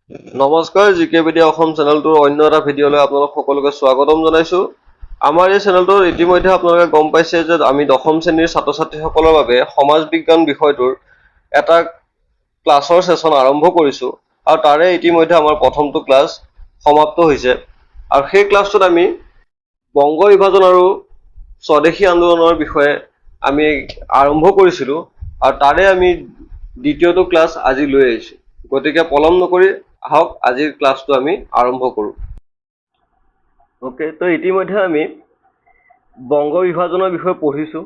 নমস্কাৰ জিকেবিডি অসম চেনেলটোৰ অন্য এটা ভিডিঅ'লৈ আপোনালোক সকলোকে স্বাগতম জনাইছোঁ। আমাৰ এই চেনেলটোত ইতিমধ্যে আপোনালোকে গম পাইছে যে আমি দশম শ্ৰেণীৰ ছাত্ৰ ছাত্ৰীসকলৰ বাবে সমাজ বিজ্ঞান বিষয়টোৰ এটা ক্লাছৰ সেশ্যন আৰম্ভ কৰিছোঁ আৰু তাৰে ইতিমধ্যে আমাৰ প্ৰথমটো ক্লাছ সমাপ্ত হৈছে। আৰু সেই ক্লাছটোত আমি বংগ বিভাজন আৰু স্বদেশী আন্দোলনৰ বিষয়ে আমি আৰম্ভ কৰিছিলোঁ আৰু তাৰে আমি দ্বিতীয়টো ক্লাছ আজি লৈ আহিছোঁ। গতিকে পলম নকৰি আহক আজিৰ ক্লাছটো আমি আৰম্ভ কৰোঁ। তো ইতিমধ্যে আমি বংগ বিভাজনৰ বিষয়ে পঢ়িছোঁ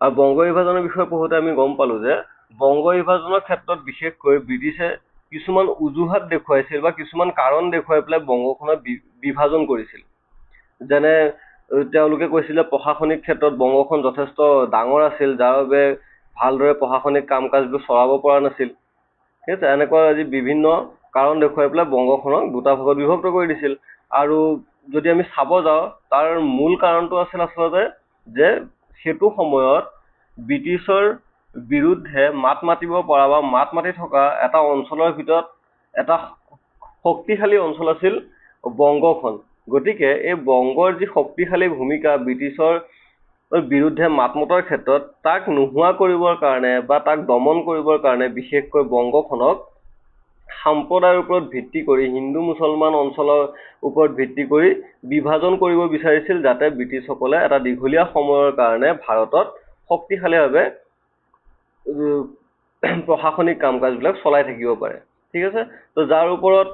আৰু বংগ বিভাজনৰ বিষয়ে পঢ়োঁতে আমি গম পালোঁ যে বংগ বিভাজনৰ ক্ষেত্ৰত বিশেষকৈ ব্ৰিটিছে কিছুমান অজুহাত দেখুৱাইছিল বা কিছুমান কাৰণ দেখুৱাই পেলাই বংগখনত বিভাজন কৰিছিল। যেনে তেওঁলোকে কৈছিলে প্ৰশাসনিক ক্ষেত্ৰত বংগখন যথেষ্ট ডাঙৰ আছিল, যাৰ বাবে ভালদৰে প্ৰশাসনিক কাম কাজবোৰ চলাব পৰা নাছিল। ঠিক আছে, এনেকুৱা আজি বিভিন্ন কাৰণ দেখুৱাই পেলাই বংগখনক দুটা ভাগত বিভক্ত কৰি দিছিল। আৰু যদি আমি চাব যাওঁ তাৰ মূল কাৰণটো আছিল আচলতে যে সেইটো সময়ত ব্ৰিটিছৰ বিৰুদ্ধে মাত মাতিব পৰা বা মাত মাতি থকা এটা অঞ্চলৰ ভিতৰত এটা শক্তিশালী অঞ্চল আছিল বংগখন। গতিকে এই বংগৰ যি শক্তিশালী ভূমিকা ব্ৰিটিছৰ বিৰুদ্ধে মাত মতাৰ ক্ষেত্ৰত তাক নোহোৱা কৰিবৰ কাৰণে বা তাক দমন কৰিবৰ কাৰণে বিশেষকৈ বংগখনক সম্প্ৰদায়ৰ ওপৰত ভিত্তি কৰি হিন্দু মুছলমান অঞ্চলৰ ওপৰত ভিত্তি কৰি বিভাজন কৰিব বিচাৰিছিল, যাতে ব্ৰিটিছসকলে এটা দীঘলীয়া সময়ৰ কাৰণে ভাৰতত শক্তিশালীভাৱে প্ৰশাসনিক কাম কাজবিলাক চলাই থাকিব পাৰে। ঠিক আছে, তো যাৰ ওপৰত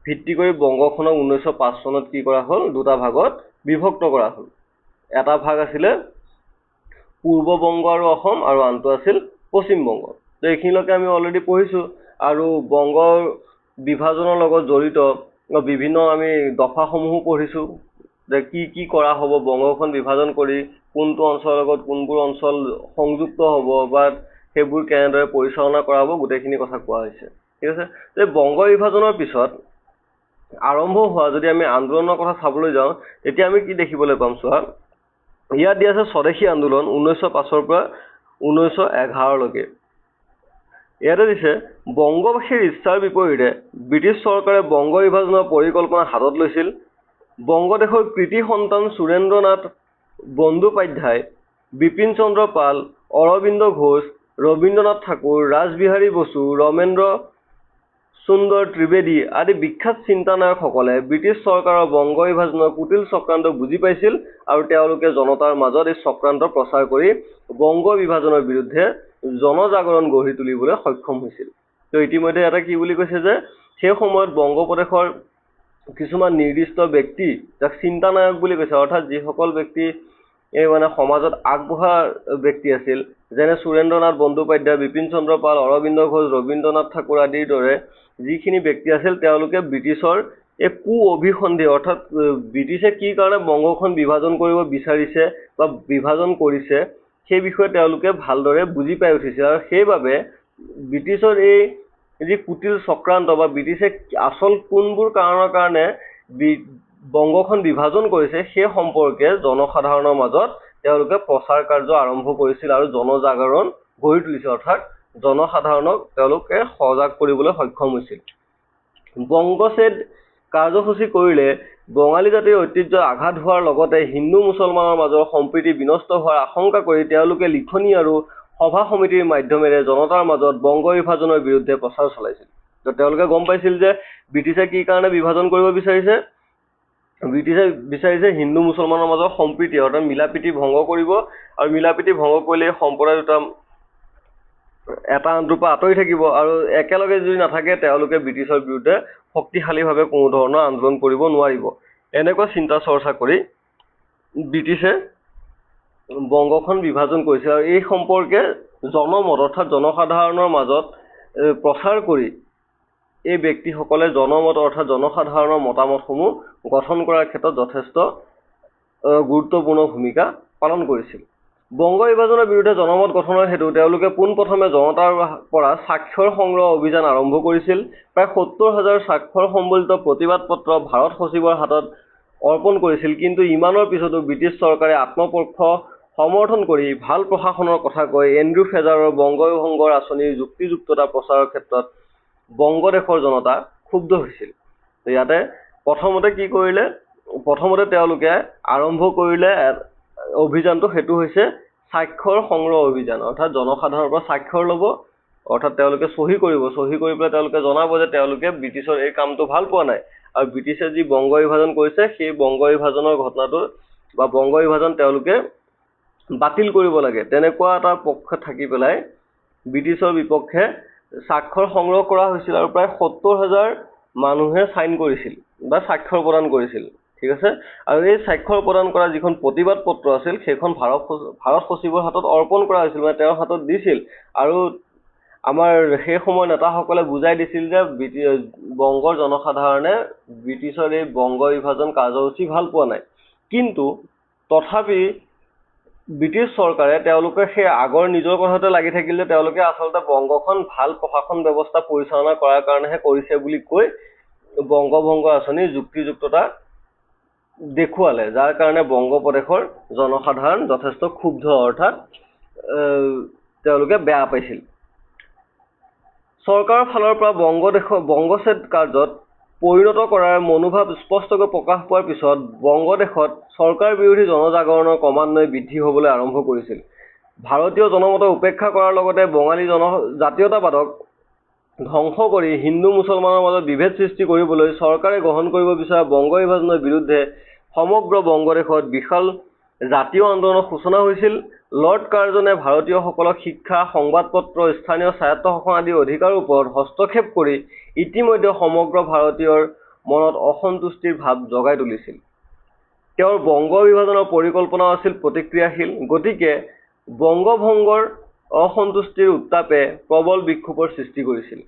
ভিত্তি কৰি বংগখনক 1905 চনত কি কৰা হ'ল, দুটা ভাগত বিভক্ত কৰা হ'ল। এটা ভাগ আছিলে পূৰ্ব বংগ আৰু অসম আৰু আনটো আছিল পশ্চিম বংগ। তো এইখিনিলৈকে আমি অলৰেডি পঢ়িছোঁ আৰু বংগৰ বিভাজনৰ লগত জড়িত বিভিন্ন আমি দফাসমূহো পঢ়িছোঁ যে কি কি কৰা হ'ব বংগখন বিভাজন কৰি, কোনটো অঞ্চলৰ লগত কোনবোৰ অঞ্চল সংযুক্ত হ'ব বা সেইবোৰ কেনেদৰে পৰিচালনা কৰা হ'ব, গোটেইখিনি কথা কোৱা হৈছে। ঠিক আছে, এই বংগ বিভাজনৰ পিছত আৰম্ভ হোৱা যদি আমি আন্দোলনৰ কথা চাবলৈ যাওঁ তেতিয়া আমি কি দেখিবলৈ পাম চোৱা, ইয়াত দিয়া আছে স্বদেশী আন্দোলন 1905 পৰা 1911লৈকে। ইয়াতে দিছে বংগবাসীৰ ইচ্ছাৰ বিপৰীতে ব্ৰিটিছ চৰকাৰে বংগ বিভাজনৰ পৰিকল্পনা হাতত লৈছিল। বংগদেশৰ কৃতি সন্তান সুৰেন্দ্ৰ নাথ বন্দ্যোপাধ্যায়, বিপিন চন্দ্ৰ পাল, অৰবিন্দ ঘোষ, ৰবীন্দ্ৰনাথ ঠাকুৰ, ৰাসবিহাৰী বসু, ৰমেন্দ্ৰ সুন্দৰ ত্ৰিবেদী আদি বিখ্যাত চিন্তানায়কসকলে ব্ৰিটিছ চৰকাৰৰ বংগ বিভাজনৰ কুটিল চক্ৰান্ত বুজি পাইছিল আৰু তেওঁলোকে জনতাৰ মাজত এই চক্ৰান্ত প্ৰচাৰ কৰি বংগ বিভাজনৰ বিৰুদ্ধে জনজাগৰণ গঢ়ি তুলিবলৈ সক্ষম হৈছিল। তো ইতিমধ্যে এটা কি বুলি কৈছে যে সেই সময়ত বংগপ্ৰদেশৰ কিছুমান নিৰ্দিষ্ট ব্যক্তি, যাক চিন্তানায়ক বুলি কৈছে, অৰ্থাৎ যিসকল ব্যক্তি এই সমাজত আগবঢ়া ব্যক্তি আছিল, যেনে সুৰেন্দ্ৰ নাথ বন্দ্যোপাধ্যায়, বিপিন চন্দ্ৰ পাল, অৰবিন্দ ঘোষ, ৰবীন্দ্ৰনাথ ঠাকুৰ আদিৰ দৰে যিখিনি ব্যক্তি আছিল, তেওঁলোকে ব্ৰিটিছৰ এই অভিসন্ধি অৰ্থাৎ ব্ৰিটিছে কি কাৰণে বংগখন বিভাজন কৰিব বিচাৰিছে বা বিভাজন কৰিছে সেই বিষয়ে তেওঁলোকে ভালদৰে বুজি পাই উঠিছিল। আৰু সেইবাবে ব্ৰিটিছৰ এই যি কুটিল চক্ৰান্ত বা ব্ৰিটিছে আচল কোনবোৰ কাৰণৰ কাৰণে বংগখন বিভাজন কৰিছে সেই সম্পৰ্কে জনসাধাৰণৰ মাজত তেওঁলোকে প্ৰচাৰ কাৰ্য আৰম্ভ কৰিছিল আৰু জনজাগৰণ গঢ়ি তুলিছিল, অৰ্থাৎ জনসাধাৰণক তেওঁলোকে সজাগ কৰিবলৈ সক্ষম হৈছিল। বংগছেদ কাৰ্যসূচী কৰিলে বঙালী জাতিৰ ঐতিহ্যত আঘাত হোৱাৰ লগতে হিন্দু মুছলমানৰ মাজৰ সম্প্ৰীতি বিনষ্ট হোৱাৰ আশংকা কৰি তেওঁলোকে লিখনি আৰু সভা সমিতিৰ মাধ্যমেৰে জনতাৰ মাজত বংগ বিভাজনৰ বিৰুদ্ধে প্ৰচাৰ চলাইছিল। তো তেওঁলোকে গম পাইছিল যে ব্ৰিটিছে কি কাৰণে বিভাজন কৰিব বিচাৰিছে, ব্ৰিটিছে বিচাৰিছে হিন্দু মুছলমানৰ মাজৰ সম্প্ৰীতি অৰ্থাৎ মিলা প্ৰীতি ভংগ কৰিব, আৰু মিলা প্ৰীতি ভংগ কৰিলে সম্প্ৰদায় দুটা এটা আনটোৰ পৰা আঁতৰি থাকিব আৰু একেলগে যদি নাথাকে তেওঁলোকে ব্ৰিটিছৰ বিৰুদ্ধে শক্তিশালীভাৱে কোনো ধৰণৰ আন্দোলন কৰিব নোৱাৰিব। এনেকুৱা চিন্তা চৰ্চা কৰি ব্ৰিটিছে বংগখন বিভাজন কৰিছিল আৰু এই সম্পৰ্কে জনমত অৰ্থাৎ জনসাধাৰণৰ মাজত প্ৰচাৰ কৰি এই ব্যক্তিসকলে জনমত অৰ্থাৎ জনসাধাৰণৰ মতামতসমূহ গঠন কৰাৰ ক্ষেত্ৰত যথেষ্ট গুৰুত্বপূৰ্ণ ভূমিকা পালন কৰিছিল। বংগ বিভাজনৰ বিৰুদ্ধে জনমত গঠনৰ হেতু তেওঁলোকে পোনপ্ৰথমে জনতাৰ পৰা স্বাক্ষৰ সংগ্ৰহ অভিযান আৰম্ভ কৰিছিল। প্ৰায় 70,000 স্বাক্ষৰ সম্বলিত প্ৰতিবাদ পত্ৰ ভাৰত সচিবৰ হাতত অৰ্পণ কৰিছিল, কিন্তু ইমানৰ পিছতো ব্ৰিটিছ চৰকাৰে আত্মপক্ষ সমৰ্থন কৰি ভাল প্ৰশাসনৰ কথা কৈ এণ্ড্ৰু ফ্ৰেজাৰৰ বংগভংগৰ আঁচনিৰ যুক্তিযুক্ততা প্ৰচাৰৰ ক্ষেত্ৰত বংগদেশৰ জনতা ক্ষুব্ধ হৈছিল। ইয়াতে প্ৰথমতে কি কৰিলে, প্ৰথমতে তেওঁলোকে আৰম্ভ কৰিলে অভিযানটো, সেইটো হৈছে স্বাক্ষৰ সংগ্ৰহ অভিযান। অৰ্থাৎ জনসাধাৰণৰ পৰা স্বাক্ষৰ ল'ব, অৰ্থাৎ তেওঁলোকে চহী কৰিব, চহী কৰি পেলাই তেওঁলোকে জনাব যে তেওঁলোকে ব্ৰিটিছৰ এই কামটো ভাল পোৱা নাই আৰু ব্ৰিটিছে যি বংগ বিভাজন কৰিছে সেই বংগ বিভাজনৰ ঘটনাটো বা বংগ বিভাজন তেওঁলোকে বাতিল কৰিব লাগে, তেনেকুৱা এটা পক্ষ থাকি পেলাই ব্ৰিটিছৰ বিপক্ষে স্বাক্ষৰ সংগ্ৰহ কৰা হৈছিল আৰু প্ৰায় 70,000 মানুহে চাইন কৰিছিল বা স্বাক্ষৰ প্ৰদান কৰিছিল। ঠিক আছে, আৰু এই স্বাক্ষৰ প্ৰদান কৰা যিখন প্ৰতিবাদ পত্ৰ আছিল সেইখন ভাৰত সচিবৰ হাতত অৰ্পণ কৰা হৈছিল, মানে তেওঁৰ হাতত দিছিল। আৰু আমাৰ সেই সময়ৰ নেতাসকলে বুজাই দিছিল যে বংগৰ জনসাধাৰণে ব্ৰিটিছৰ এই বংগ বিভাজন কাৰ্যসূচী ভাল পোৱা নাই। কিন্তু তথাপি ব্ৰিটিছ চৰকাৰে তেওঁলোকে সেই আগৰ নিজৰ কথাতে লাগি থাকিল যে তেওঁলোকে আচলতে বংগখন ভাল প্ৰশাসন ব্যৱস্থা পৰিচালনা কৰাৰ কাৰণেহে কৰিছে বুলি কৈ বংগভংগ আঁচনিৰ যুক্তিযুক্ততা দেখুৱালে, যাৰ কাৰণে বংগপ্ৰদেশৰ জনসাধাৰণ যথেষ্ট ক্ষুব্ধ, অৰ্থাৎ তেওঁলোকে বেয়া পাইছিল। চৰকাৰৰ ফালৰ পৰা বংগছেদ কাৰ্যত পৰিণত কৰাৰ মনোভাৱ স্পষ্টকৈ প্ৰকাশ পোৱাৰ পিছত বংগদেশত চৰকাৰ বিৰোধী জনজাগৰণৰ ক্ৰমান্বয়ে বৃদ্ধি হ'বলৈ আৰম্ভ কৰিছিল। ভাৰতীয় জনমতক উপেক্ষা কৰাৰ লগতে বঙালী জাতীয়তাবাদক ধ্বংস কৰি হিন্দু মুছলমানৰ মাজত বিভেদ সৃষ্টি কৰিবলৈ চৰকাৰে গ্ৰহণ কৰিব বিচৰা বংগ বিভাজনৰ বিৰুদ্ধে সমগ্ৰ বংগদেশত বিশাল জাতীয় আন্দোলনৰ সূচনা হৈছিল। লৰ্ড কাৰ্জনে ভাৰতীয়সকলক শিক্ষা, সংবাদপত্ৰ, স্থানীয় স্বায়ত্তশাসন আদিৰ অধিকাৰৰ ওপৰত হস্তক্ষেপ কৰি ইতিমধ্যে সমগ্ৰ ভাৰতীয়ৰ মনত অসন্তুষ্টিৰ ভাৱ জগাই তুলিছিল। তেওঁৰ বংগ বিভাজনৰ পৰিকল্পনাও আছিল প্ৰতিক্ৰিয়াশীল, গতিকে বংগভংগৰ অসন্তুষ্টিৰ উত্তাপে প্ৰবল বিক্ষোভৰ সৃষ্টি কৰিছিল।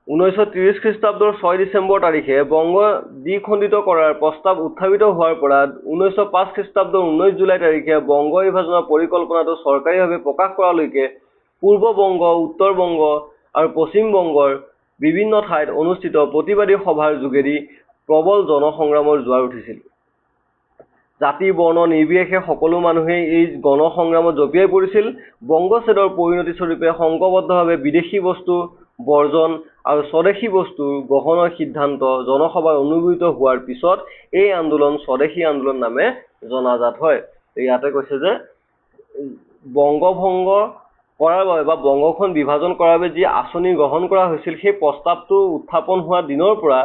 1930 খ্ৰীষ্টাব্দৰ 6 ডিচেম্বৰ তাৰিখে বংগ দ্বিখণ্ডিত কৰাৰ প্ৰস্তাৱ উত্থাপিত হোৱাৰ পৰা 1905 খ্ৰীষ্টাব্দৰ 19 জুলাই তাৰিখে বংগ বিভাজনৰ পৰিকল্পনাটো চৰকাৰীভাৱে প্ৰকাশ কৰালৈকে পূৰ্ব বংগ, উত্তৰ বংগ আৰু পশ্চিম বংগৰ বিভিন্ন ঠাইত অনুষ্ঠিত প্ৰতিবাদী সভাৰ যোগেদি প্ৰবল জনসংগ্ৰামৰ জোৱাৰ উঠিছিল। জাতি বৰ্ণ নিৰ্বিশেষে সকলো মানুহেই এই গণসংগ্ৰামত জঁপিয়াই পৰিছিল। বংগছেদৰ পৰিণতি স্বৰূপে সংঘবদ্ধভাৱে বিদেশী বস্তু বৰ্জন আৰু স্বদেশী বস্তু গ্ৰহণৰ সিদ্ধান্ত জনসভাৰ অনুমোদিত হোৱাৰ পিছত এই আন্দোলন স্বদেশী আন্দোলন নামে জনাজাত হয়। ইয়াতে কৈছে যে বংগভংগ কৰাৰ বাবে বা বংগখন বিভাজন কৰাৰ বাবে যি আঁচনি গ্ৰহণ কৰা হৈছিল সেই প্ৰস্তাৱটো উত্থাপন হোৱা দিনৰ পৰা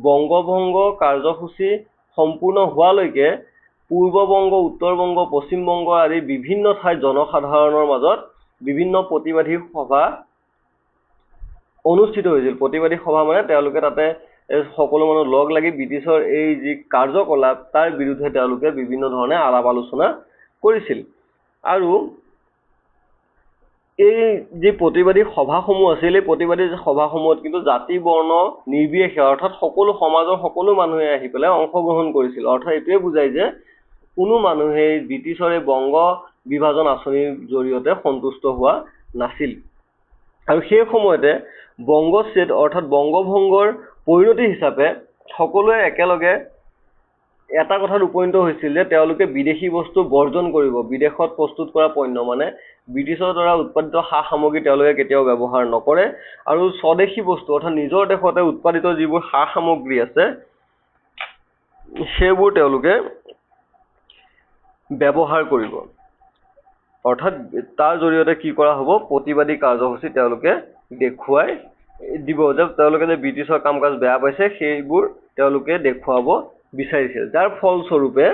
বংগভংগ কাৰ্যসূচী সম্পূৰ্ণ হোৱালৈকে পূৰ্ব বংগ, উত্তৰ বংগ, পশ্চিম বংগ আদি বিভিন্ন ঠাইত জনসাধাৰণৰ মাজত বিভিন্ন প্ৰতিবাদী সভা অনুষ্ঠিত হৈছিল। প্ৰতিবাদী সভা মানে তেওঁলোকে তাতে সকলো মানুহ লগ লাগি ব্ৰিটিছৰ এই যি কাৰ্যকলাপ তাৰ বিৰুদ্ধে তেওঁলোকে বিভিন্ন ধৰণে আলাপ আলোচনা কৰিছিল। আৰু এই যি প্ৰতিবাদী সভাসমূহ আছিল, এই প্ৰতিবাদী সভাসমূহত কিন্তু জাতি বৰ্ণ নিৰ্বিশেষে অৰ্থাৎ সকলো সমাজৰ সকলো মানুহে আহি পেলাই অংশগ্ৰহণ কৰিছিল। অৰ্থাৎ এইটোৱে বুজায় যে কোনো মানুহেই ব্ৰিটিছৰ এই বংগ বিভাজন আঁচনিৰ জৰিয়তে সন্তুষ্ট হোৱা নাছিল। আৰু সেই সময়তে বংগছেদ অৰ্থাৎ বংগভংগৰ পৰিণতি হিচাপে সকলোৱে একেলগে এটা কথাত উপনীত হৈছিল যে তেওঁলোকে বিদেশী বস্তু বৰ্জন কৰিব। বিদেশত প্ৰস্তুত কৰা পণ্য মানে ব্ৰিটিছৰ দ্বাৰা উৎপাদিত সা সামগ্ৰী তেওঁলোকে কেতিয়াও ব্যৱহাৰ নকৰে আৰু স্বদেশী বস্তু অৰ্থাৎ নিজৰ দেশতে উৎপাদিত যিবোৰ সা সামগ্ৰী আছে সেইবোৰ তেওঁলোকে ব্যৱহাৰ কৰিব। অৰ্থাৎ তাৰ জৰিয়তে কি কৰা হ'ব, প্ৰতিবাদী কাৰ্যসূচী তেওঁলোকে দেখুৱাই দিব যে তেওঁলোকে যে ব্ৰিটিছৰ কাম কাজ বেয়া পাইছে সেইবোৰ তেওঁলোকে দেখুৱাব বিচাৰিছিল। যাৰ ফলস্বৰূপে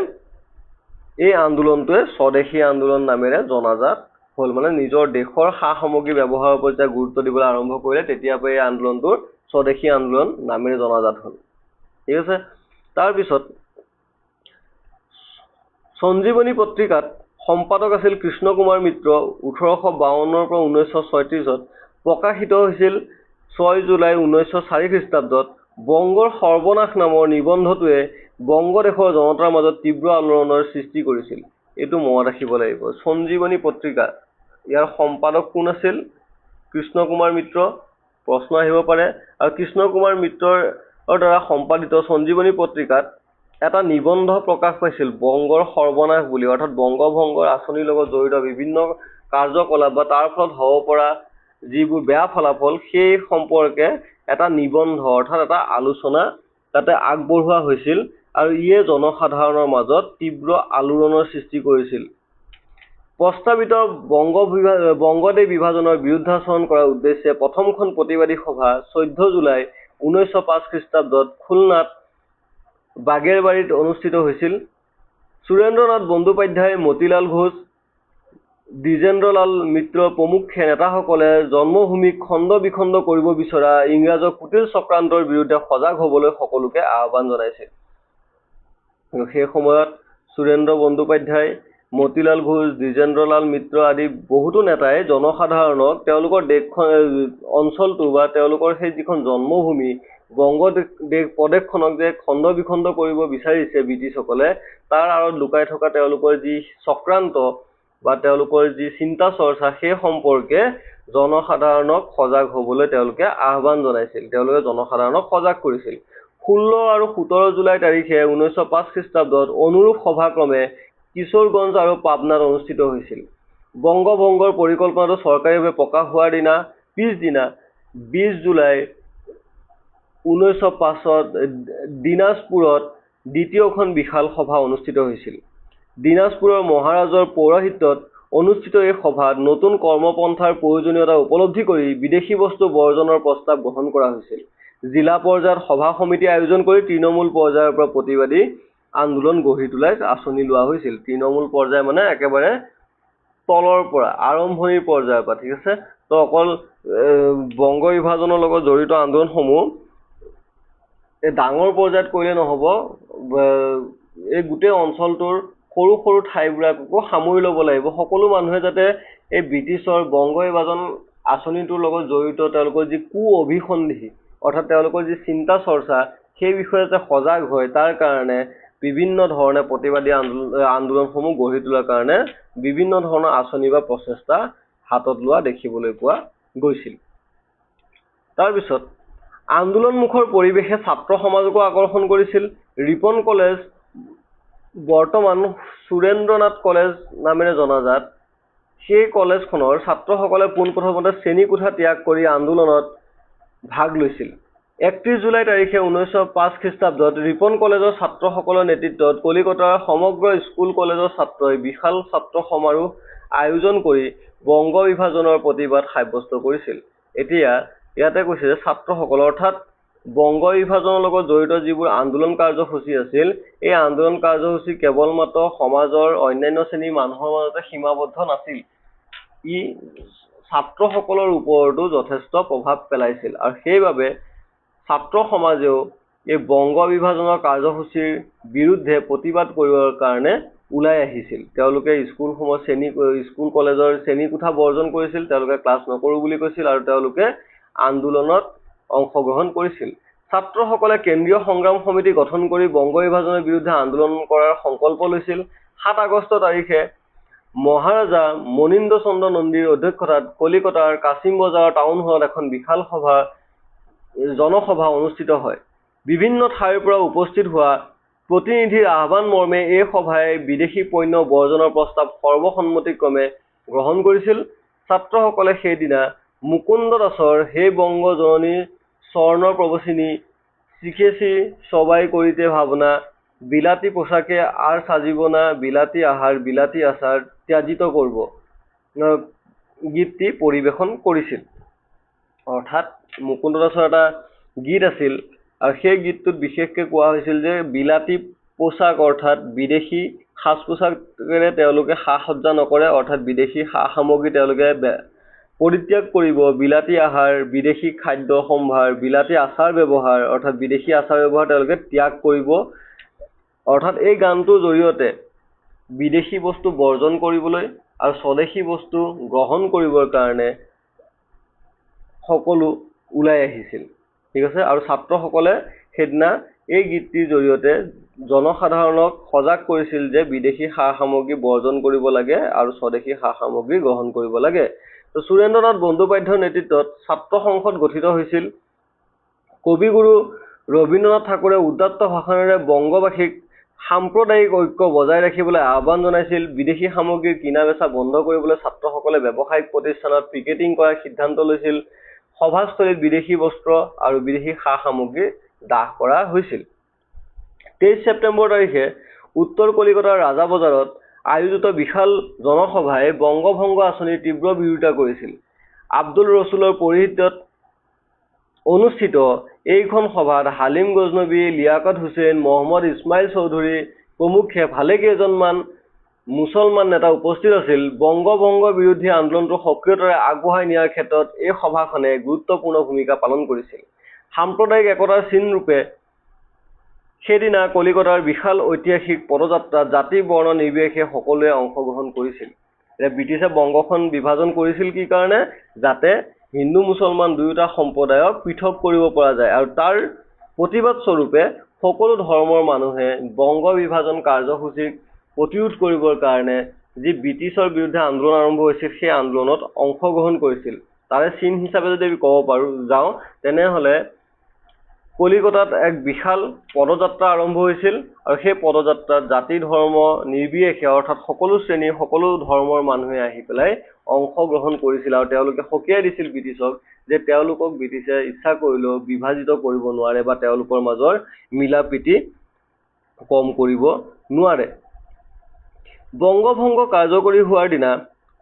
এই আন্দোলনটোৱে স্বদেশী আন্দোলন নামেৰে জনাজাত হ'ল। মানে নিজৰ দেশৰ সা সামগ্ৰী ব্যৱহাৰৰ ওপৰত যেতিয়া গুৰুত্ব দিবলৈ আৰম্ভ কৰিলে তেতিয়াৰ পৰা এই আন্দোলনটোৰ স্বদেশী আন্দোলন নামেৰে জনাজাত হ'ল। ঠিক আছে, তাৰপিছত সঞ্জীৱনী পত্ৰিকাত সম্পাদক আছিল কৃষ্ণ কুমাৰ মিত্ৰ। 1852 পৰা 1936 প্ৰকাশিত হৈছিল 6 জুলাই 1904 খ্ৰীষ্টাব্দত। বংগৰ সৰ্বনাশ নামৰ নিবন্ধটোৱে বংগদেশৰ জনতাৰ মাজত তীব্ৰ আলোড়নৰ সৃষ্টি কৰিছিল। এইটো মনত ৰাখিব লাগিব। সঞ্জীৱনী পত্ৰিকা, ইয়াৰ সম্পাদক কোন আছিল? কৃষ্ণ কুমাৰ মিত্ৰ। প্ৰশ্ন আহিব পাৰে। আৰু কৃষ্ণ কুমাৰ মিত্ৰৰ দ্বাৰা সম্পাদিত সঞ্জীৱনী পত্ৰিকাত এটা নিবন্ধ প্ৰকাশ পাইছিল বংগৰ সৰ্বনাশ বুলি, অৰ্থাৎ বংগভংগৰ আঁচনিৰ লগত জড়িত বিভিন্ন কাৰ্যকলাপ বা তাৰ ফলত হ'ব পৰা যিবোৰ বেয়া ফলাফল সেই সম্পৰ্কে এটা নিবন্ধ অৰ্থাৎ এটা আলোচনা তাতে আগবঢ়োৱা হৈছিল আৰু ইয়ে জনসাধাৰণৰ মাজত তীব্ৰ আলোড়নৰ সৃষ্টি কৰিছিল। প্ৰস্তাৱিত বংগদেশ বিভাজনৰ বিৰুদ্ধাচৰণ কৰাৰ উদ্দেশ্যে প্ৰথমখন প্ৰতিবাদী সভা 14 জুলাই 1905 খ্ৰীষ্টাব্দত খুলনাত বাগেৰবাৰীত অনুষ্ঠিত হৈছিল। সুৰেন্দ্ৰনাথ বন্দ্যোপাধ্যায়, মতিলাল ঘোষ, দ্বিজেন্দ্ৰলাল মিত্ৰ প্ৰমুখ্যে নেতাসকলে জন্মভূমিক খণ্ড বিখণ্ড কৰিব বিচৰা ইংৰাজৰ কুটিল চক্ৰান্তৰ বিৰুদ্ধে সজাগ হ'বলৈ সকলোকে আহ্বান জনাইছিল। সেই সময়ত সুৰেন্দ্ৰ বন্দ্যোপাধ্যায়, মতিলাল ঘোষ, দ্বিজেন্দ্ৰলাল মিত্ৰ আদি বহুতো নেতাই জনসাধাৰণক তেওঁলোকৰ দেশখন অঞ্চলটো বা তেওঁলোকৰ সেই যিখন জন্মভূমি বংগদেশ প্ৰদেশখনক যে খণ্ড বিখণ্ড কৰিব বিচাৰিছে ব্ৰিটিছসকলে, তাৰ আঁৰত লুকাই থকা তেওঁলোকৰ যি চক্ৰান্ত বা তেওঁলোকৰ যি চিন্তা চৰ্চা সেই সম্পৰ্কে জনসাধাৰণক সজাগ হ'বলৈ তেওঁলোকে আহ্বান জনাইছিল, তেওঁলোকে জনসাধাৰণক সজাগ কৰিছিল। 16 আৰু 17 জুলাই তাৰিখে 1905 খ্ৰীষ্টাব্দত অনুৰূপ সভাক্ৰমে কিশোৰগঞ্জ আৰু পাবনাত অনুষ্ঠিত হৈছিল। বংগভংগৰ পৰিকল্পনাটো চৰকাৰীভাৱে প্ৰকাশ হোৱাৰ পিছদিনা 20 জুলাই 1905ত দিনাজপুৰত দ্বিতীয়খন বিশাল সভা অনুষ্ঠিত হৈছিল। দিনাজপুৰৰ মহাৰাজৰ পৌৰোহিত্যত অনুষ্ঠিত এই সভাত নতুন কৰ্মপন্থাৰ প্ৰয়োজনীয়তা উপলব্ধি কৰি বিদেশী বস্তু বৰ্জনৰ প্ৰস্তাৱ গ্ৰহণ কৰা হৈছিল। জিলা পৰ্যায়ত সভা সমিতি আয়োজন কৰি তৃণমূল পৰ্যায়ৰ পৰা প্ৰতিবাদী আন্দোলন গঢ়ি তোলাৰ আঁচনি লোৱা হৈছিল। তৃণমূল পৰ্যায় মানে একেবাৰে তলৰ পৰা, আৰম্ভণিৰ পৰ্যায়ৰ পৰা, ঠিক আছে। তো অকল বংগ বিভাজনৰ লগত জড়িত আন্দোলনসমূহ এই ডাঙৰ পৰ্যায়ত কৰিলে নহ'ব, এই গোটেই অঞ্চলটোৰ সৰু সৰু ঠাইবিলাককো সামৰি ল'ব লাগিব। সকলো মানুহে যাতে এই ব্ৰিটিছৰ বংগ বিভাজন আঁচনিটোৰ লগত জড়িত তেওঁলোকৰ যি অভিসন্ধি অৰ্থাৎ তেওঁলোকৰ যি চিন্তা চৰ্চা সেই বিষয়ে যাতে সজাগ হয়, তাৰ কাৰণে বিভিন্ন ধৰণে প্ৰতিবাদী আন্দোলনসমূহ গঢ়ি তোলাৰ কাৰণে বিভিন্ন ধৰণৰ আঁচনি বা প্ৰচেষ্টা হাতত লোৱা দেখিবলৈ পোৱা গৈছিল। তাৰপিছত আন্দোলনমুখৰ পৰিৱেশে ছাত্ৰ সমাজকো আকৰ্ষণ কৰিছিল। ৰিপন কলেজ, বৰ্তমান সুৰেন্দ্ৰনাথ কলেজ নামেৰে জনাজাত, সেই কলেজখনৰ ছাত্ৰসকলে পোনপ্ৰথমতে শ্ৰেণীকোঠা ত্যাগ কৰি আন্দোলনত ভাগ লৈছিল। 31 জুলাই তাৰিখে 1905 খ্ৰীষ্টাব্দত ৰিপন কলেজৰ ছাত্ৰসকলৰ নেতৃত্বত কলিকতাৰ সমগ্ৰ স্কুল কলেজৰ ছাত্ৰই বিশাল ছাত্ৰ সমাৰোহ আয়োজন কৰি বংগ বিভাজনৰ প্ৰতিবাদ সাব্যস্ত কৰিছিল। এতিয়া ইয়াতে কৈছে যে ছাত্ৰসকল অৰ্থাৎ বংগ বিভাজনৰ লগত জড়িত যিবোৰ আন্দোলন কাৰ্যসূচী আছিল, এই আন্দোলন কাৰ্যসূচী কেৱল মাত্ৰ সমাজৰ অন্যান্য শ্ৰেণীৰ মানুহৰ মাজতে সীমাবদ্ধ নাছিল, ই ছাত্ৰসকলৰ ওপৰতো যথেষ্ট প্ৰভাৱ পেলাইছিল। আৰু সেইবাবে ছাত্ৰ সমাজেও এই বংগ বিভাজনৰ কাৰ্যসূচীৰ বিৰুদ্ধে প্ৰতিবাদ কৰিবৰ কাৰণে ওলাই আহিছিল। তেওঁলোকে স্কুল কলেজৰ শ্ৰেণীকোঠা বৰ্জন কৰিছিল, তেওঁলোকে ক্লাছ নকৰোঁ বুলি কৈছিল আৰু তেওঁলোকে আন্দোলনত অংশগ্ৰহণ কৰিছিল। ছাত্ৰসকলে কেন্দ্ৰীয় সংগ্ৰাম সমিতি গঠন কৰি বংগ বিভাজনৰ বিৰুদ্ধে আন্দোলন কৰাৰ সংকল্প লৈছিল। 7 আগষ্ট তাৰিখে মহাৰাজা মনীন্দ্ৰ চন্দ্ৰ নন্দীৰ অধ্যক্ষতাত কলিকতাৰ কাছিম বজাৰৰ টাউন হলত এখন বিশাল জনসভা অনুষ্ঠিত হয়। বিভিন্ন ঠাইৰ পৰা উপস্থিত হোৱা প্ৰতিনিধিৰ আহ্বান মৰ্মে এই সভাই বিদেশী পণ্য বৰ্জনৰ প্ৰস্তাৱ সৰ্বসন্মতিক্ৰমে গ্ৰহণ কৰিছিল। ছাত্ৰসকলে সেইদিনা মুকুন্দ দাসৰ হে বংগ জননী স্বৰ্ণৰ প্ৰবচিনী শিখেছি সবাই কৰিতে ভাবনা, বিলাতী পোশাকে আৰ সাজিব না, বিলাতী আহাৰ বিলাতী আচাৰ ত্যাজিত কৰব গীতটি পৰিৱেশন কৰিছিল। অৰ্থাৎ মুকুন্দ দাসৰ এটা গীত আছিল আৰু সেই গীতটোত বিশেষকৈ কোৱা হৈছিল যে বিলাতী পোচাক অৰ্থাৎ বিদেশী সাজ পোছাকেৰে তেওঁলোকে সজ্জা নকৰে, অৰ্থাৎ বিদেশী সা সামগ্ৰী তেওঁলোকে পৰিত্যাগ কৰিব, বিলাতী আহাৰ, বিদেশী খাদ্য সম্ভাৰ, বিলাতী আচাৰ ব্যৱহাৰ অৰ্থাৎ বিদেশী আচাৰ ব্যৱহাৰ তেওঁলোকে ত্যাগ কৰিব। অৰ্থাৎ এই গানটোৰ জৰিয়তে বিদেশী বস্তু বৰ্জন কৰিবলৈ আৰু স্বদেশী বস্তু গ্ৰহণ কৰিবৰ কাৰণে সকলো ওলাই আহিছিল, ঠিক আছে। আৰু ছাত্ৰসকলে সেইদিনা এই গীতটিৰ জৰিয়তে জনসাধাৰণক সজাগ কৰিছিল যে বিদেশী সা সামগ্ৰী বৰ্জন কৰিব লাগে আৰু স্বদেশী সা সামগ্ৰী গ্ৰহণ কৰিব লাগে। তো সুৰেন্দ্ৰনাথ বন্দ্যোপাধ্যায়ৰ নেতৃত্বত ছাত্ৰ সংসদ গঠিত হৈছিল। কবিগুৰু ৰবীন্দ্ৰনাথ ঠাকুৰে উদাত্ত ভাষণেৰে বংগবাসীক সাম্প্ৰদায়িক ঐক্য বজাই ৰাখিবলৈ আহ্বান জনাইছিল। বিদেশী সামগ্ৰীৰ কিনা বেচা বন্ধ কৰিবলৈ ছাত্ৰসকলে ব্যৱসায়িক প্ৰতিষ্ঠানত পিকেটিং কৰাৰ সিদ্ধান্ত লৈছিল। সভাস্থলীত বিদেশী বস্ত্ৰ আৰু বিদেশী সা সামগ্ৰী দাহ কৰা হৈছিল। 23 ছেপ্টেম্বৰ তাৰিখে উত্তৰ কলিকতাৰ ৰাজা বজাৰত আয়োজিত বিশাল জনসভাই বংগভংগ আঁচনিৰ তীব্ৰ বিৰোধিতা কৰিছিল। আব্দুল ৰছুলৰ পৌৰোহিত্যত অনুষ্ঠিত এইখন সভাত হালিম গজনবী, লিয়াকত হুছেইন, মহম্মদ ইছমাইল চৌধুৰী প্ৰমুখ্যে ভালেকেইজনমান মুছলমান নেতা উপস্থিত আছিল। বংগভংগ বিৰোধী আন্দোলনটো সক্ৰিয়তাৰে আগবঢ়াই নিয়াৰ ক্ষেত্ৰত এই সভাখনে গুৰুত্বপূৰ্ণ ভূমিকা পালন কৰিছিল। সাম্প্ৰদায়িক একতাৰ চিনৰূপে সেইদিনা কলিকতাৰ বিশাল ঐতিহাসিক পদযাত্ৰাত জাতি বৰ্ণ নিৰ্বিশেষে সকলোৱে অংশগ্ৰহণ কৰিছিল। এতিয়া ব্ৰিটিছে বংগখন বিভাজন কৰিছিল কি কাৰণে? যাতে হিন্দু মুছলমান দুয়োটা সম্প্ৰদায়ক পৃথক কৰিব পৰা যায়, আৰু তাৰ প্ৰতিবাদ স্বৰূপে সকলো ধৰ্মৰ মানুহে বংগ বিভাজন কাৰ্যসূচীক প্ৰতিৰোধ কৰিবৰ কাৰণে যি ব্ৰিটিছৰ বিৰুদ্ধে আন্দোলন আৰম্ভ হৈছিল সেই আন্দোলনত অংশগ্ৰহণ কৰিছিল। তাৰে চিন হিচাপে যদি আমি ক'ব যাওঁ তেনেহ'লে কলিকতাত এক বিশাল পদযাত্ৰা আৰম্ভ হৈছিল, আৰু সেই পদযাত্ৰাত জাতি ধৰ্ম নিৰ্বিশেষে অৰ্থাৎ সকলো শ্ৰেণীৰ সকলো ধৰ্মৰ মানুহে আহি পেলাই অংশগ্ৰহণ কৰিছিল, আৰু তেওঁলোকে সকীয়াই দিছিল ব্ৰিটিছক যে তেওঁলোকক ব্ৰিটিছে ইচ্ছা কৰিলেও বিভাজিত কৰিব নোৱাৰে বা তেওঁলোকৰ মাজৰ মিলা প্ৰীতি কম কৰিব নোৱাৰে। বংগভংগ কাৰ্যকৰী হোৱাৰ দিনা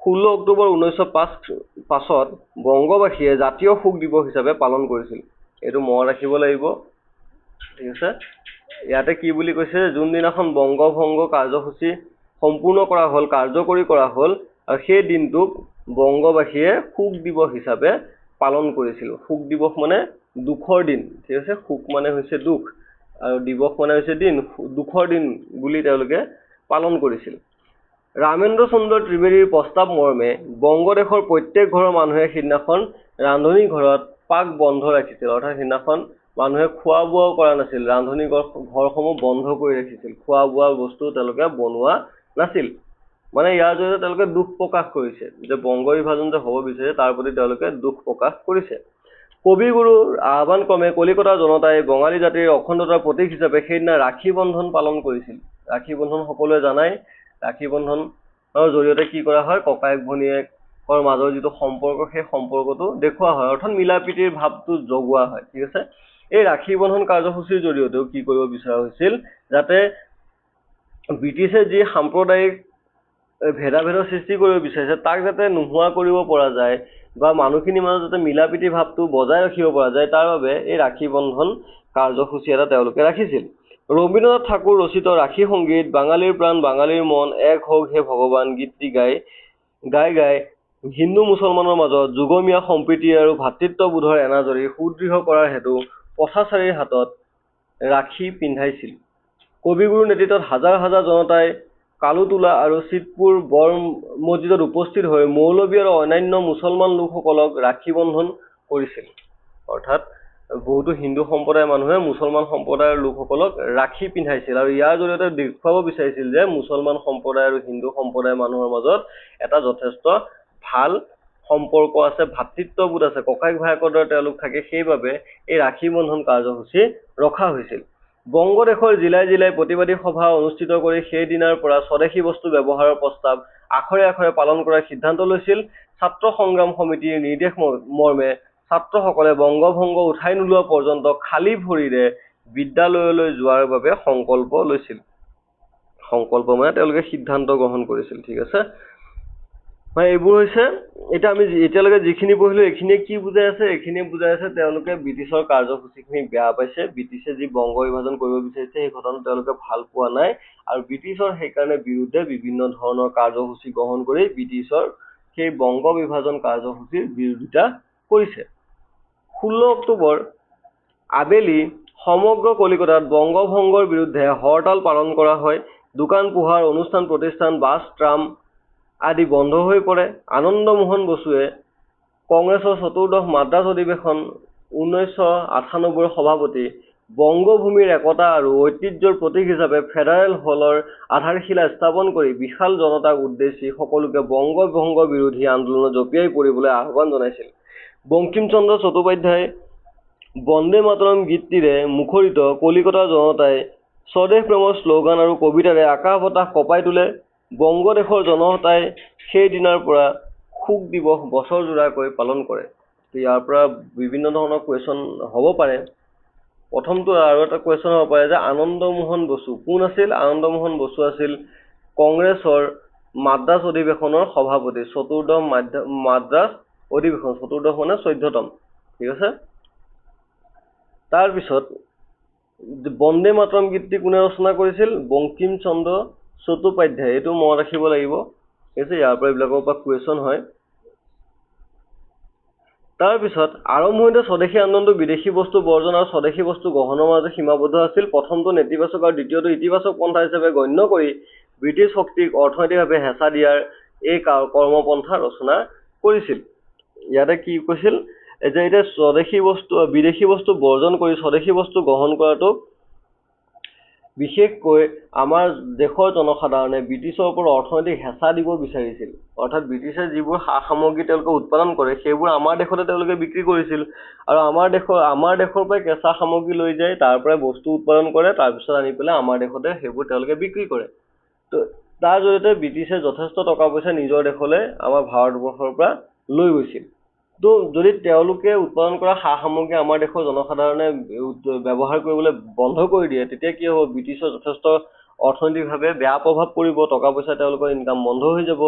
16 অক্টোবৰ 1905 বংগবাসীয়ে জাতীয় শোক দিৱস হিচাপে পালন কৰিছিল। এইটো মনত ৰাখিব লাগিব, ঠিক আছে। ইয়াতে কি বুলি কৈছে, যোনদিনাখন বংগভংগ কাৰ্যসূচী সম্পূৰ্ণ কৰা হ'ল, কাৰ্যকৰী কৰা হ'ল, আৰু সেই দিনটোক বংগবাসীয়ে শোক দিৱস হিচাপে পালন কৰিছিল। শোক দিৱস মানে দুখৰ দিন, ঠিক আছে। শোক মানে হৈছে দুখ, আৰু দিৱস মানে হৈছে দিন, দুখৰ দিন বুলি তেওঁলোকে পালন কৰিছিল। ৰামেন্দ্ৰ চন্দ্ৰ ত্ৰিবেদীৰ প্ৰস্তাৱ মৰ্মে বংগদেশৰ প্ৰত্যেক ঘৰৰ মানুহে সিদিনাখন ৰান্ধনি ঘৰত পাক বন্ধ ৰাখিছিল, অৰ্থাৎ সিদিনাখন মানুহে খোৱা বোৱাও কৰা নাছিল, ৰান্ধনি ঘৰসমূহ বন্ধ কৰি ৰাখিছিল, খোৱা বোৱা বস্তু তেওঁলোকে বনোৱা নাছিল। মানে ইয়াৰ জৰিয়তে তেওঁলোকে দুখ প্ৰকাশ কৰিছে যে বংগ বিভাজন যে হ'ব বিচাৰিছে তাৰ প্ৰতি তেওঁলোকে দুখ প্ৰকাশ কৰিছে। কবিগুৰুৰ আহ্বান ক্ৰমে কলিকতাৰ জনতাই বঙালী জাতিৰ অখণ্ডতাৰ প্ৰতীক হিচাপে সেইদিনা ৰাখী বন্ধন পালন কৰিছিল। ৰাখী বন্ধন সকলোৱে জানাই, ৰাখী বন্ধনৰ জৰিয়তে কি কৰা হয়, ককায়েক ভনীয়েকৰ মাজৰ যিটো সম্পৰ্ক সেই সম্পৰ্কটো দেখুওৱা হয়, অৰ্থাৎ মিলা প্ৰীতিৰ ভাৱটো জগোৱা হয়, ঠিক আছে। এই ৰাখী বন্ধন কাৰ্যসূচীৰ জৰিয়তেও কি কৰিব বিচৰা হৈছিল, যাতে ব্ৰিটিছে যি সাম্প্ৰদায়িক ভেদাভেদৰ সৃষ্টি কৰিব বিচাৰিছে তাক যাতে নোহোৱা কৰিব পৰা যায় বা মানুহখিনিৰ মাজত যাতে মিলা প্ৰীতিৰ ভাৱটো বজাই ৰাখিব পৰা যায়, তাৰ বাবে এই ৰাখী বন্ধন কাৰ্যসূচী এটা তেওঁলোকে ৰাখিছিল। ৰবীন্দ্ৰনাথ ঠাকুৰ ৰচিত ৰাখী সংগীত, বাঙালীৰ প্ৰাণ বাঙালীৰ মন এক হওক হে ভগৱান গীতটি গাই হিন্দু মুছলমানৰ মাজত যুগমীয়া সম্প্ৰীতি আৰু ভাতৃত্ববোধৰ এনাজৰী সুদৃঢ় কৰাৰ হেতু পথচাৰীৰ হাতত ৰাখী পিন্ধাইছিল। কবিগুৰুৰ নেতৃত্বত হাজাৰ হাজাৰ জনতাই কালুতোলা আৰু চিতপুৰ বৰ মছজিদত উপস্থিত হৈ মৌলবী আৰু অন্যান্য মুছলমান লোকসকলক ৰাখী বন্ধন কৰিছিল। অৰ্থাৎ বহুতো হিন্দু সম্প্ৰদায়ৰ মানুহে মুছলমান সম্প্ৰদায়ৰ লোকসকলক ৰাখী পিন্ধাইছিল, আৰু ইয়াৰ জৰিয়তে দেখুৱাব বিচাৰিছিল যে মুছলমান সম্প্ৰদায় আৰু হিন্দু সম্প্ৰদায়ৰ মানুহৰ মাজত এটা যথেষ্ট ভাল সম্পৰ্ক আছে, ভাতৃত্ববোধ আছে, ককায়েক ভায়েকৰ দৰে তেওঁলোক থাকে। সেইবাবে এই ৰাখী বন্ধন কাৰ্যসূচী ৰখা হৈছিল। বংগদেশৰ জিলাই জিলাই প্ৰতিবাদী সভা অনুষ্ঠিত কৰি সেই দিনাৰ পৰা স্বদেশী বস্তু ব্যৱহাৰৰ প্ৰস্তাৱ আখৰে আখৰে পালন কৰাৰ সিদ্ধান্ত লৈছিল। ছাত্ৰ সংগ্ৰাম সমিতিৰ নিৰ্দেশ মৰ্মে ছাত্ৰসকলে বংগভংগ উঠাই নোলোৱা পৰ্যন্ত খালী ভৰিৰে বিদ্যালয়লৈ যোৱাৰ বাবে সংকল্প লৈছিল। সংকল্প মানে তেওঁলোকে সিদ্ধান্ত গ্ৰহণ কৰিছিল, ঠিক আছে। এইবোৰ হৈছে, এতিয়া আমি এতিয়ালৈকে যিখিনি পঢ়িলো এইখিনিয়ে কি বুজাই আছে, এইখিনিয়ে বুজাই আছে তেওঁলোকে ব্ৰিটিছৰ কাৰ্যসূচীখিনি বেয়া পাইছে, ব্ৰিটিছে যি বংগ বিভাজন কৰিব বিচাৰিছে সেই ঘটনা তেওঁলোকে ভাল পোৱা নাই, আৰু ব্ৰিটিছৰ সেইকাৰণে বিৰুদ্ধে বিভিন্ন ধৰণৰ কাৰ্যসূচী গ্ৰহণ কৰি ব্ৰিটিছৰ সেই বংগ বিভাজন কাৰ্যসূচীৰ বিৰোধিতা কৰিছে। 16 অক্টোবৰ আবেলি সমগ্ৰ কলিকতাত বংগভংগৰ বিৰুদ্ধে হৰতাল পালন কৰা হয়। দোকান পোহাৰ, অনুষ্ঠান প্ৰতিষ্ঠান, বাছ ট্ৰাম আদি বন্ধ হৈ পৰে। আনন্দ মোহন বসুৱে কংগ্ৰেছৰ চতুৰ্দশ মাদ্ৰাজ অধিৱেশন 1998ৰ সভাপতি বংগভূমিৰ একতা আৰু ঐতিহ্যৰ প্ৰতীক হিচাপে ফেডাৰেল হলৰ আধাৰশিলা স্থাপন কৰি বিশাল জনতাক উদ্দেশ্যি সকলোকে বংগভংগ বিৰোধী আন্দোলনত জঁপিয়াই পৰিবলৈ আহ্বান জনাইছিল। বংকিম চন্দ্ৰ চট্টোপাধ্যায় বন্দে মাতৰম গীতটিৰে মুখৰিত কলিকতাৰ জনতাই স্বদেশ প্ৰেমৰ শ্লোগান আৰু কবিতাৰে আকাশ বতাহ কঁপাই তোলে। বংগদেশৰ জনতাই সেই দিনাৰ পৰা শোক দিৱস বছৰজোৰাকৈ পালন কৰে। তো ইয়াৰ পৰা বিভিন্ন ধৰণৰ কুৱেশ্যন হ'ব পাৰে। প্ৰথমটো আৰু এটা কুৱেশ্যন হ'ব পাৰে যে আনন্দমোহন বসু কোন আছিল? আনন্দমোহন বসু আছিল কংগ্ৰেছৰ মাদ্ৰাজ অধিৱেশনৰ সভাপতি, চতুৰ্দশ মাদ্ৰাজ অধিৱেশন, চতুৰ্দশ মানে 14তম। ঠিক আছে। তাৰপিছত বন্দে মাতৰম গীতটি কোনে ৰচনা কৰিছিল? বংকিম চন্দ্ৰ চট্টোপাধ্যায়। এইটো মনত ৰাখিব লাগিব। ঠিক আছে, ইয়াৰ পৰা এইবিলাকৰ পৰা কুৱেশ্যন হয়। তাৰপিছত আৰম্ভণিতে স্বদেশী আন্দোলনটো বিদেশী বস্তু বৰ্জন আৰু স্বদেশী বস্তু গ্ৰহণৰ মাজত সীমাবদ্ধ আছিল। প্ৰথমটো নেতিবাচক আৰু দ্বিতীয়টো ইতিবাচক পন্থা হিচাপে গণ্য কৰি ব্ৰিটিছ শক্তিক অৰ্থনৈতিকভাৱে হেঁচা দিয়াৰ এই কৰ্মপন্থা ৰচনা কৰিছিল। ইয়াতে কি কৈছিল যে এতিয়া বিদেশী বস্তু বৰ্জন কৰি স্বদেশী বস্তু গ্ৰহণ কৰাটো বিশেষকৈ আমাৰ দেশৰ জনসাধাৰণে ব্ৰিটিছৰ ওপৰত অৰ্থনৈতিক হেঁচা দিব বিচাৰিছিল। অৰ্থাৎ ব্ৰিটিছে যিবোৰ সা সামগ্ৰী তেওঁলোকে উৎপাদন কৰে সেইবোৰ আমাৰ দেশতে তেওঁলোকে বিক্ৰী কৰিছিল আৰু আমাৰ দেশৰ পৰাই কেঁচা সামগ্ৰী লৈ যায়, তাৰ পৰাই বস্তু উৎপাদন কৰে, তাৰপিছত আনি পেলাই আমাৰ দেশতে সেইবোৰ তেওঁলোকে বিক্ৰী কৰে। তো তাৰ জৰিয়তে ব্ৰিটিছে যথেষ্ট টকা পইচা নিজৰ দেশলৈ আমাৰ ভাৰতবৰ্ষৰ পৰা লৈ গৈছিল। তো যদি তেওঁলোকে উৎপাদন কৰা সা সামগ্ৰী আমাৰ দেশৰ জনসাধাৰণে ব্যৱহাৰ কৰিবলৈ বন্ধ কৰি দিয়ে, তেতিয়া কি হ'ব? ব্ৰিটিছৰ যথেষ্ট অৰ্থনৈতিকভাৱে বেয়া প্ৰভাৱ পৰিব, টকা পইচা তেওঁলোকৰ ইনকাম বন্ধ হৈ যাব,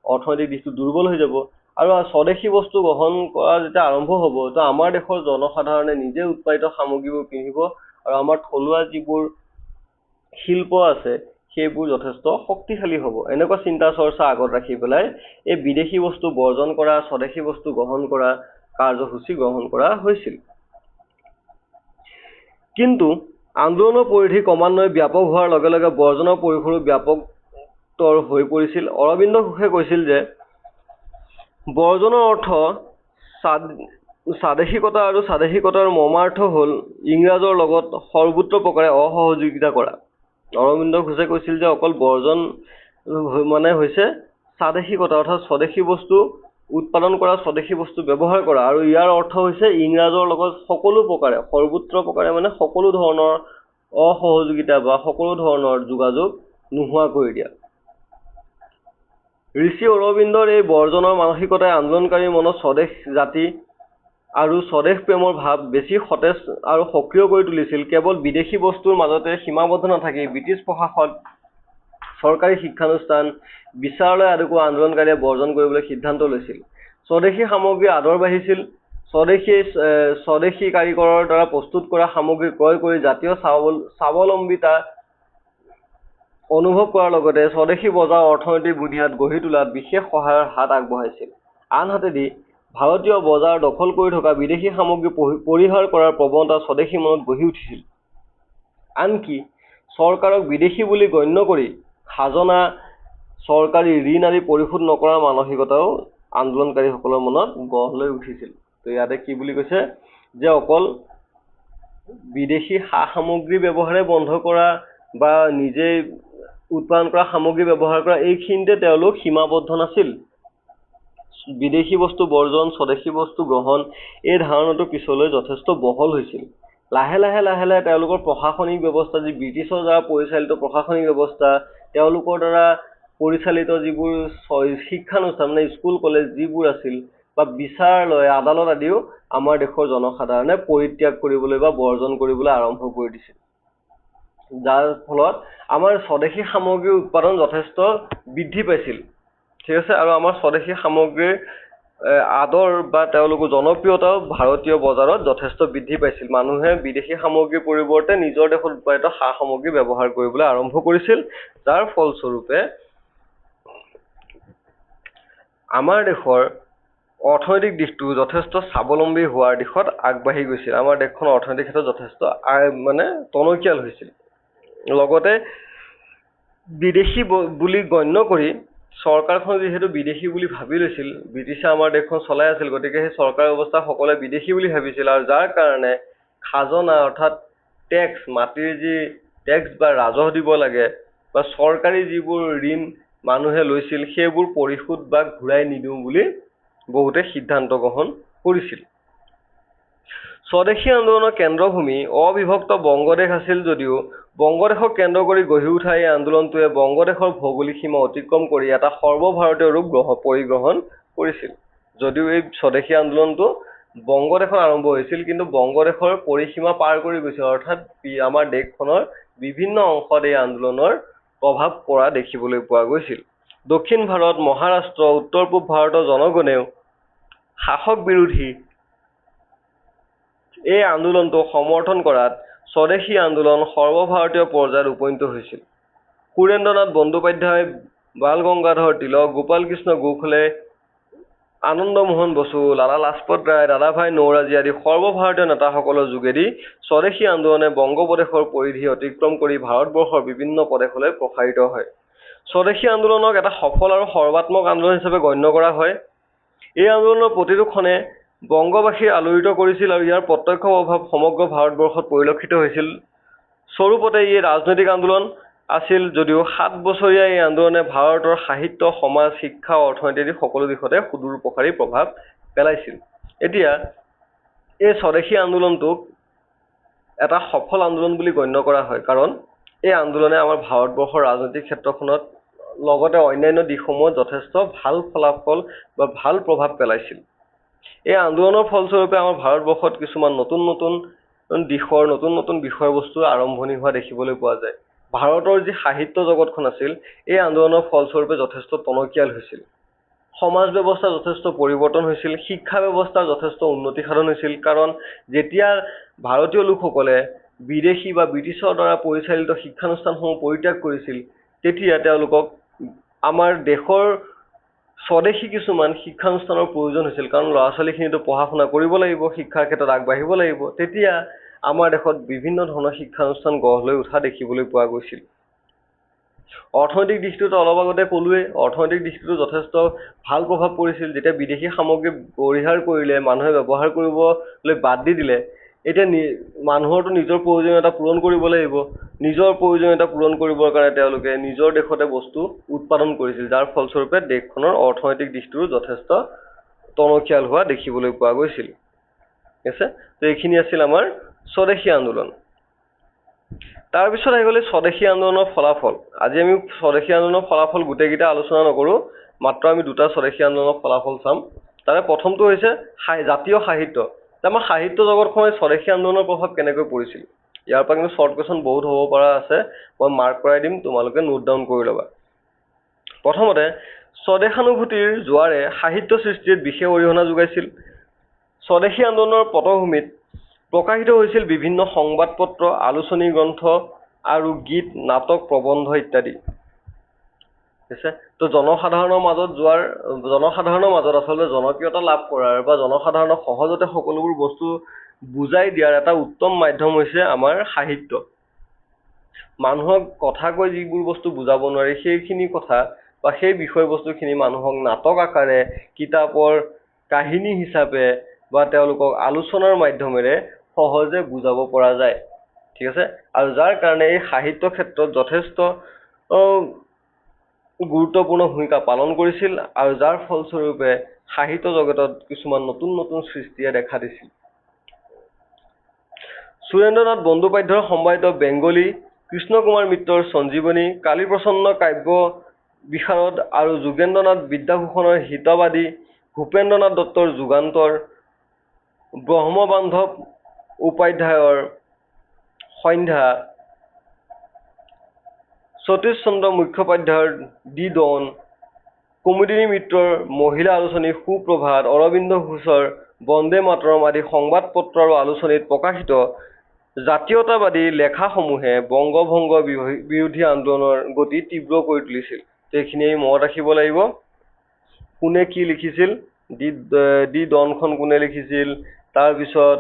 অৰ্থনৈতিক দিশটো দুৰ্বল হৈ যাব। আৰু স্বদেশী বস্তু গ্ৰহণ কৰা যেতিয়া আৰম্ভ হ'ব, তো আমাৰ দেশৰ জনসাধাৰণে নিজে উৎপাদিত সামগ্ৰীবোৰ পিন্ধিব আৰু আমাৰ থলুৱা যিবোৰ শিল্প আছে সেইবোৰ যথেষ্ট শক্তিশালী হ'ব। এনেকুৱা চিন্তা চৰ্চা আগত ৰাখি পেলাই এই বিদেশী বস্তু বৰ্জন কৰা, স্বদেশী বস্তু গ্ৰহণ কৰা কাৰ্যসূচী গ্ৰহণ কৰা হৈছিল। কিন্তু আন্দোলনৰ পৰিধি ক্ৰমান্বয়ে ব্যাপক হোৱাৰ লগে লগে বৰ্জনৰ পৰিসৰো ব্যাপকতৰ হৈ পৰিছিল। অৰবিন্দ ঘোষে কৈছিল যে বৰ্জনৰ অৰ্থ স্বাদেশিকতা আৰু স্বাদেশিকতাৰ মৰ্মাৰ্থ হ'ল ইংৰাজৰ লগত সৰ্বত্ৰ প্ৰকাৰে অসহযোগিতা কৰা। অৰবিন্দ ঘোষে কৈছিল যে অকল বৰ্জন মানে হৈছে স্বাদেশিকতা, অৰ্থাৎ স্বদেশী বস্তু উৎপাদন কৰা, স্বদেশী বস্তু ব্যৱহাৰ কৰা, আৰু ইয়াৰ অৰ্থ হৈছে ইংৰাজৰ লগত সকলো প্ৰকাৰে, সৰ্বত্ৰ প্ৰকাৰে মানে সকলো ধৰণৰ অসহযোগিতা বা সকলো ধৰণৰ যোগাযোগ নোহোৱা কৰি দিয়া। ঋষি অৰবিন্দৰ এই বৰ্জনৰ মানসিকতাই আন্দোলনকাৰীৰ মনত স্বদেশ জাতি আৰু স্বদেশ প্ৰেমৰ ভাৱ বেছি সতেজ আৰু সক্ৰিয় কৰি তুলিছিল। কেৱল বিদেশী বস্তুৰ মাজতে সীমাবদ্ধ নাথাকি ব্ৰিটিছ প্ৰশাসন, চৰকাৰী শিক্ষানুষ্ঠান, বিচাৰালয় আদিকো আন্দোলনকাৰীয়ে বৰ্জন কৰিবলৈ সিদ্ধান্ত লৈছিল। স্বদেশী সামগ্ৰীৰ আদৰ বাঢ়িছিল। স্বদেশী কাৰিকৰৰ দ্বাৰা প্ৰস্তুত কৰা সামগ্ৰী ক্ৰয় কৰি জাতীয় স্বাৱলম্বিতা অনুভৱ কৰাৰ লগতে স্বদেশী বজাৰ অৰ্থনৈতিক বুনিয়াদ গঢ়ি তোলাত বিশেষ সহায়ৰ হাত আগবঢ়াইছিল। আনহাতেদি ভাৰতীয় বজাৰ দখল কৰি থকা বিদেশী সামগ্ৰী পৰিহাৰ কৰাৰ প্ৰৱণতা স্বদেশী মনত গঢ়ি উঠিছিল। আনকি চৰকাৰক বিদেশী বুলি গণ্য কৰি খাজনা, চৰকাৰী ঋণ আদি পৰিশোধ নকৰাৰ মানসিকতাও আন্দোলনকাৰীসকলৰ মনত গঢ় লৈ উঠিছিল। তো ইয়াতে কি বুলি কৈছে যে অকল বিদেশী সা সামগ্ৰী ব্যৱহাৰে বন্ধ কৰা বা নিজে উৎপাদন কৰা সামগ্ৰী ব্যৱহাৰ কৰা এইখিনিতে তেওঁলোক সীমাবদ্ধ নাছিল। বিদেশী বস্তু বৰ্জন, স্বদেশী বস্তু গ্ৰহণ, এই ধাৰণাটো পিছলৈ যথেষ্ট বহল হৈছিল। লাহে লাহে তেওঁলোকৰ প্ৰশাসনিক ব্যৱস্থা, যি ব্ৰিটিছৰ দ্বাৰা পৰিচালিত প্ৰশাসনিক ব্যৱস্থা, তেওঁলোকৰ দ্বাৰা পৰিচালিত যিবোৰ শিক্ষানুষ্ঠান মানে স্কুল কলেজ যিবোৰ আছিল বা বিচাৰালয় আদালত আদিও আমাৰ দেশৰ জনসাধাৰণে পৰিত্যাগ কৰিবলৈ বা বৰ্জন কৰিবলৈ আৰম্ভ কৰি দিছিল। যাৰ ফলত আমাৰ স্বদেশী সামগ্ৰীৰ উৎপাদন যথেষ্ট বৃদ্ধি পাইছিল। ঠিক আছে, আৰু আমাৰ স্বদেশী সামগ্ৰীৰ আদৰ বা তেওঁলোকৰ জনপ্ৰিয়তাও ভাৰতীয় বজাৰত যথেষ্ট বৃদ্ধি পাইছিল। মানুহে বিদেশী সামগ্ৰীৰ পৰিৱৰ্তে নিজৰ দেশত উৎপাদিত সা সামগ্ৰী ব্যৱহাৰ কৰিবলৈ আৰম্ভ কৰিছিল, যাৰ ফলস্বৰূপে আমাৰ দেশৰ অৰ্থনৈতিক দিশটো যথেষ্ট স্বাৱলম্বী হোৱাৰ দিশত আগবাঢ়ি গৈছিল। আমাৰ দেশখন অৰ্থনৈতিক ক্ষেত্ৰত যথেষ্ট টনকিয়াল হৈছিল। লগতে বিদেশী বুলি গণ্য কৰি চৰকাৰখন যিহেতু বিদেশী বুলি ভাবি লৈছিল, ব্ৰিটিছে আমাৰ দেশখন চলাই আছিল, গতিকে সেই চৰকাৰ ব্যৱস্থা সকলোৱে বিদেশী বুলি ভাবিছিল, আৰু যাৰ কাৰণে খাজনা অৰ্থাৎ টেক্স, মাটিৰ যি টেক্স বা ৰাজহ দিব লাগে বা চৰকাৰী যিবোৰ ঋণ মানুহে লৈছিল সেইবোৰ পৰিশোধ বা ঘূৰাই নিদিওঁ বুলি বহুতে সিদ্ধান্ত গ্ৰহণ কৰিছিল। স্বদেশী আন্দোলনৰ কেন্দ্ৰভূমি অবিভক্ত বংগদেশ আছিল যদিও বংগদেশক কেন্দ্ৰ কৰি গঢ়ি উঠা এই আন্দোলনটোৱে বংগদেশৰ ভৌগোলিক সীমা অতিক্ৰম কৰি এটা সৰ্বভাৰতীয় ৰূপ পৰিগ্ৰহণ কৰিছিল। যদিও এই স্বদেশী আন্দোলনটো বংগদেশত আৰম্ভ হৈছিল, কিন্তু বংগদেশৰ পৰিসীমা পাৰ কৰি গৈছিল, অৰ্থাৎ আমাৰ দেশখনৰ বিভিন্ন অংশত এই আন্দোলনৰ প্ৰভাৱ পৰা দেখিবলৈ পোৱা গৈছিল। দক্ষিণ ভাৰত, মহাৰাষ্ট্ৰ, উত্তৰ পূব ভাৰতৰ জনগণেও শাসক বিৰোধী এই আন্দোলনটো সমৰ্থন কৰাত স্বদেশী আন্দোলন সৰ্বভাৰতীয় পৰ্যায়ত উপনীত হৈছিল। সুৰেন্দ্ৰনাথ বন্দ্যোপাধ্যায়, বাল গংগাধৰ তিলক, গোপাল কৃষ্ণ গোখলে, আনন্দ মোহন বসু, লালা লাজপত ৰায়, দাদাভাই নৌৰোজী আদি সৰ্বভাৰতীয় নেতাসকলৰ যোগেদি স্বদেশী আন্দোলনে বংগোপদেশৰ পৰিধি অতিক্ৰম কৰি ভাৰতবৰ্ষৰ বিভিন্ন প্ৰদেশলৈ প্ৰসাৰিত হয়। স্বদেশী আন্দোলনক এটা সফল আৰু সৰ্বাত্মক আন্দোলন হিচাপে গণ্য কৰা হয়। এই আন্দোলনৰ প্ৰতিটো ক্ষণে বংগবাসীক আলোড়িত কৰিছিল আৰু ইয়াৰ প্ৰত্যক্ষ প্ৰভাৱ সমগ্ৰ ভাৰতবৰ্ষত পৰিলক্ষিত হৈছিল। স্বৰূপতে ই ৰাজনৈতিক আন্দোলন আছিল, যদিও 7 বছৰীয়া এই আন্দোলনে ভাৰতৰ সাহিত্য, সমাজ, শিক্ষা, অৰ্থনীতি আদি সকলো দিশতে সুদূৰ প্ৰসাৰী প্ৰভাৱ পেলাইছিল। এতিয়া এই স্বদেশী আন্দোলনটোক এটা সফল আন্দোলন বুলি গণ্য কৰা হয়, কাৰণ এই আন্দোলনে আমাৰ ভাৰতবৰ্ষৰ ৰাজনৈতিক ক্ষেত্ৰখনত লগতে অন্যান্য দিশসমূহত যথেষ্ট ভাল ফলাফল বা ভাল প্ৰভাৱ পেলাইছিল। এই আন্দোলনৰ ফলস্বৰূপে আমাৰ ভাৰতবৰ্ষত কিছুমান নতুন নতুন দিশৰ নতুন নতুন বিষয়বস্তু আৰম্ভণি হোৱা দেখিবলৈ পোৱা যায়। ভাৰতৰ যি সাহিত্য জগতখন আছিল, এই আন্দোলনৰ ফলস্বৰূপে যথেষ্ট টনকিয়াল হৈছিল। সমাজ ব্যৱস্থা যথেষ্ট পৰিৱৰ্তন হৈছিল, শিক্ষা ব্যৱস্থাৰ যথেষ্ট উন্নতি সাধন হৈছিল, কাৰণ যেতিয়া ভাৰতীয় লোকসকলে বিদেশী বা ব্ৰিটিছৰ দ্বাৰা পৰিচালিত শিক্ষানুষ্ঠানসমূহ পৰিত্যাগ কৰিছিল, তেতিয়া তেওঁলোকক আমাৰ দেশৰ স্বদেশী কিছুমান শিক্ষানুষ্ঠানৰ প্ৰয়োজন হৈছিল, কাৰণ ল'ৰা ছোৱালীখিনিতো পঢ়া শুনা কৰিব লাগিব, শিক্ষাৰ ক্ষেত্ৰত আগবাঢ়িব লাগিব। তেতিয়া আমাৰ দেশত বিভিন্ন ধৰণৰ শিক্ষানুষ্ঠান গঢ় লৈ উঠা দেখিবলৈ পোৱা গৈছিল। অৰ্থনৈতিক দিশটোতো অলপ আগতে ক'লোৱেই, অৰ্থনৈতিক দিশটোতো যথেষ্ট ভাল প্ৰভাৱ পৰিছিল। যেতিয়া বিদেশী সামগ্ৰী পৰিহাৰ কৰিলে, মানুহে ব্যৱহাৰ কৰিবলৈ বাদ দি দিলে, এতিয়া মানুহৰতো নিজৰ প্ৰয়োজনীয়তা পূৰণ কৰিব লাগিব। নিজৰ প্ৰয়োজনীয়তা পূৰণ কৰিবৰ কাৰণে তেওঁলোকে নিজৰ দেশতে বস্তু উৎপাদন কৰিছিল, যাৰ ফলস্বৰূপে দেশখনৰ অৰ্থনৈতিক দিশটোৰো যথেষ্ট টনকিয়াল হোৱা দেখিবলৈ পোৱা গৈছিল। ঠিক আছে, তো এইখিনি আছিল আমাৰ স্বদেশী আন্দোলন। তাৰপিছত আহি গ'লে স্বদেশী আন্দোলনৰ ফলাফল। আজি আমি স্বদেশী আন্দোলনৰ ফলাফল গোটেইকেইটা আলোচনা নকৰোঁ, মাত্ৰ আমি দুটা স্বদেশী আন্দোলনৰ ফলাফল চাম। তাৰে প্ৰথমটো হৈছে জাতীয় সাহিত্য। আমাৰ সাহিত্য জগতখনে স্বদেশী আন্দোলনৰ প্ৰভাৱ কেনেকৈ পৰিছিল, ইয়াৰ পৰা কিন্তু শ্বৰ্ট কুৱেশ্যন বহুত হ'ব পৰা আছে, মই মাৰ্ক কৰাই দিম, তোমালোকে নোট ডাউন কৰি ল'বা। প্ৰথমতে, স্বদেশানুভূতিৰ জোৱাৰে সাহিত্য সৃষ্টিত বিশেষ অৰিহণা যোগাইছিল। স্বদেশী আন্দোলনৰ পটভূমিত প্ৰকাশিত হৈছিল বিভিন্ন সংবাদ পত্ৰ, আলোচনী গ্ৰন্থ আৰু গীত, নাটক, প্ৰবন্ধ ইত্যাদি। ঠিক আছে, তো জনসাধাৰণৰ মাজত আচলতে জনপ্ৰিয়তা লাভ কৰাৰ বা জনসাধাৰণক সহজতে সকলোবোৰ বস্তু বুজাই দিয়াৰ এটা উত্তম মাধ্যম হৈছে আমাৰ সাহিত্য। মানুহক কথা কৈ যিবোৰ বস্তু বুজাব নোৱাৰি, সেইখিনি কথা বা সেই বিষয়বস্তুখিনি মানুহক নাটক আকাৰে, কিতাপৰ কাহিনী হিচাপে বা তেওঁলোকক আলোচনাৰ মাধ্যমেৰে সহজে বুজাব পৰা যায়। ঠিক আছে, আৰু যাৰ কাৰণে এই সাহিত্য ক্ষেত্ৰত যথেষ্ট গুৰুত্বপূৰ্ণ ভূমিকা পালন কৰিছিল, আৰু যাৰ ফলস্বৰূপে সাহিত্য জগতত কিছুমান নতুন নতুন সৃষ্টিয়ে দেখা দিছিল। সুৰেন্দ্ৰনাথ বন্দ্যোপাধ্যায়ৰ সম্পাদিত বেংগলী, কৃষ্ণ কুমাৰ মিত্ৰৰ সঞ্জীৱনী, কালীপ্ৰসন্ন কাব্য বিশাৰদ আৰু যোগেন্দ্ৰনাথ বিদ্যাভূষণৰ হিতবাদী, ভূপেন্দ্ৰনাথ দত্তৰ যুগান্তৰ, ব্ৰহ্মবান্ধৱ উপাধ্যায়ৰ সন্ধ্যা, সতীশ চন্দ্ৰ মুখোপাধ্যায়ৰ দি ডন, কুমুদিনী মিত্ৰৰ মহিলা আলোচনী সুপ্ৰভাত, অৰবিন্দ ঘোষৰ বন্দে মাতৰম আদি সংবাদ পত্ৰ আৰু আলোচনীত প্ৰকাশিত জাতীয়তাবাদী লেখাসমূহে বংগভংগ বিৰোধী আন্দোলনৰ গতি তীব্ৰ কৰি তুলিছিল। এইখিনি আমি মনত ৰাখিব লাগিব। কোনে কি লিখিছিল, দি ডনখন কোনে লিখিছিল, তাৰপিছত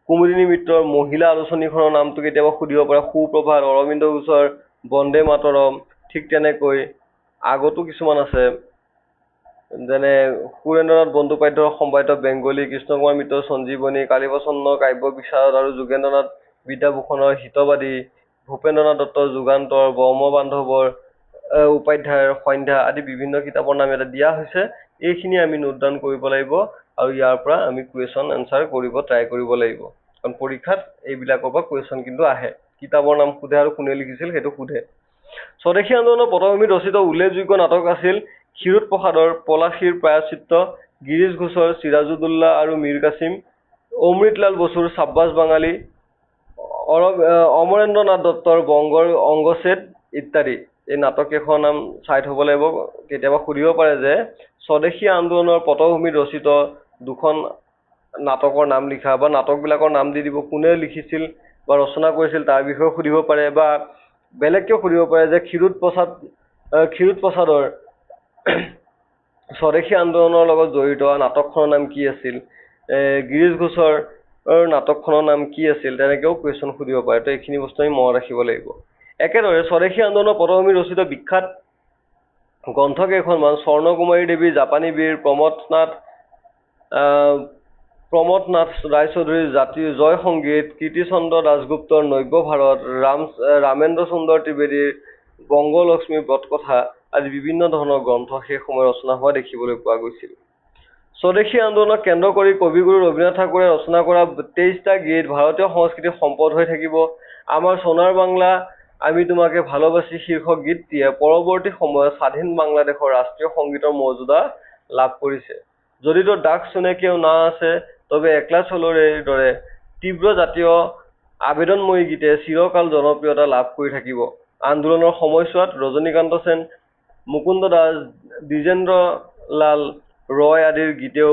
কুমুদিনী মিত্ৰৰ মহিলা আলোচনীখনৰ নামটো কেতিয়াবা সুধিব পাৰে, সুপ্ৰভাত, অৰবিন্দ ঘোষৰ বন্দে মাতৰম। ঠিক তেনেকৈ আগতো কিছুমান আছে, যেনে সুৰেন্দ্ৰনাথ বন্দ্যোপাধ্যায়ৰ সম্পাদিত বেংগলী, কৃষ্ণ কুমাৰ মিত্ৰৰ সঞ্জীৱনী, কালীপ্ৰসন্ন কাব্য বিশাৰদ আৰু যোগেন্দ্ৰনাথ বিদ্যাভূষণৰ হিতবাদী, ভূপেন্দ্ৰনাথ দত্তৰ যুগান্তৰ, ব্ৰহ্মবান্ধৱৰ উপাধ্যায়ৰ সন্ধ্যা আদি বিভিন্ন কিতাপৰ নাম ইয়াতে দিয়া হৈছে। এইখিনি আমি নোট ডাউন কৰিব লাগিব, আৰু ইয়াৰ পৰা আমি কুৱেশ্যন এনচাৰ কৰিব ট্ৰাই কৰিব লাগিব, কাৰণ পৰীক্ষাত এইবিলাকৰ পৰা কুৱেশ্যন কিন্তু আহে। কিতাপৰ নাম সোধে আৰু কোনে লিখিছিল সেইটো সোধে। স্বদেশী আন্দোলনৰ পটভূমিত ৰচিত উল্লেখযোগ্য নাটক আছিল ক্ষীৰোদ প্ৰসাদৰ পলাশীৰ প্ৰায়শ্চিত্ত, গিৰীশ ঘোষৰ চিৰাজুদ্দৌলা আৰু মীৰ কাছিম, অমৃতলাল বসুৰ চাব্বাছ বাঙালী, অমৰেন্দ্ৰ নাথ দত্তৰ বংগৰ অংগছেদ ইত্যাদি। এই নাটককেইখনৰ নাম চাই থব লাগিব। কেতিয়াবা সুধিব পাৰে যে স্বদেশী আন্দোলনৰ পটভূমিত ৰচিত দুখন নাটকৰ নাম লিখা, বা নাটকবিলাকৰ নাম দি দিব, কোনে লিখিছিল বা ৰচনা কৰিছিল তাৰ বিষয়ে সুধিব পাৰে, বা বেলেগকেও সুধিব পাৰে যে ক্ষীৰোদ প্ৰসাদৰ স্বদেশী আন্দোলনৰ লগত জড়িত নাটকখনৰ নাম কি আছিল, গিৰীশ ঘোষৰ নাটকখনৰ নাম কি আছিল, তেনেকেও কুৱেশ্যন সুধিব পাৰে। তো এইখিনি বস্তু আমি মনত ৰাখিব লাগিব। একেদৰে স্বদেশী আন্দোলনৰ পটভূমিত ৰচিত বিখ্যাত গ্ৰন্থ কেইখনমান স্বৰ্ণকুমাৰী দেৱী, জাপানী বীৰ, প্ৰমথ নাথ ৰায়চৌধুৰীৰ জাতীয় জয় সংগীত, কীৰ্তিচন্দ্ৰ দাসগুপ্তৰ নব্য ভাৰত, ৰামেন্দ্ৰ সুন্দৰ ত্ৰিবেদীৰ বংগলক্ষ্মী ব্ৰতকথা আদি বিভিন্ন ধৰণৰ গ্ৰন্থ সেই সময়ত ৰচনা হোৱা দেখিবলৈ পোৱা গৈছিল। স্বদেশী আন্দোলনক কেন্দ্ৰ কৰি কবিগুৰু ৰবীন্দ্ৰনাথ ঠাকুৰে ৰচনা কৰা 23টা গীত ভাৰতীয় সংস্কৃতিৰ সম্পদ হৈ থাকিব। আমাৰ সোণাৰ বাংলা আমি তোমাকে ভালোবাসি শীৰ্ষক গীতটিয়ে পৰৱৰ্তী সময়ত স্বাধীন বাংলাদেশৰ ৰাষ্ট্ৰীয় সংগীতৰ মৰ্যাদা লাভ কৰিছে। যদি তোৰ ডাক শুনে কেউ না আছে তবে একলা চলোৰেৰ দৰে তীব্ৰ জাতীয় আবেদনময়ী গীতে চিৰকাল জনপ্ৰিয়তা লাভ কৰি থাকিব। আন্দোলনৰ সময়ছোৱাত ৰজনীকান্ত সেন, মুকুন্দ দাস, দ্বিজেন্দ্ৰ লাল ৰয় আদিৰ গীতেও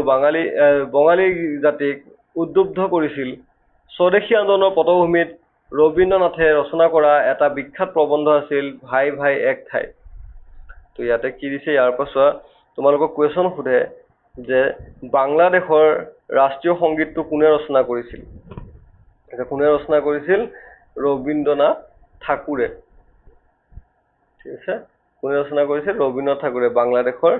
বঙালী জাতিক উদ্বুদ্ধ কৰিছিল। স্বদেশী আন্দোলনৰ পটভূমিত ৰবীন্দ্ৰনাথে ৰচনা কৰা এটা বিখ্যাত প্ৰবন্ধ আছিল ভাই ভাই এক ঠাই। তো ইয়াতে কি দিছে, ইয়াৰ পৰা চোৱা, তোমালোকক কুৱেশ্যন সোধে যে বাংলাদেশৰ ৰাষ্ট্ৰীয় সংগীতটো কোনে ৰচনা কৰিছিল? কোনে ৰচনা কৰিছিল? ৰবীন্দ্ৰনাথ ঠাকুৰে। ঠিক আছে, কোনে ৰচনা কৰিছিল? ৰবীন্দ্ৰনাথ ঠাকুৰে বাংলাদেশৰ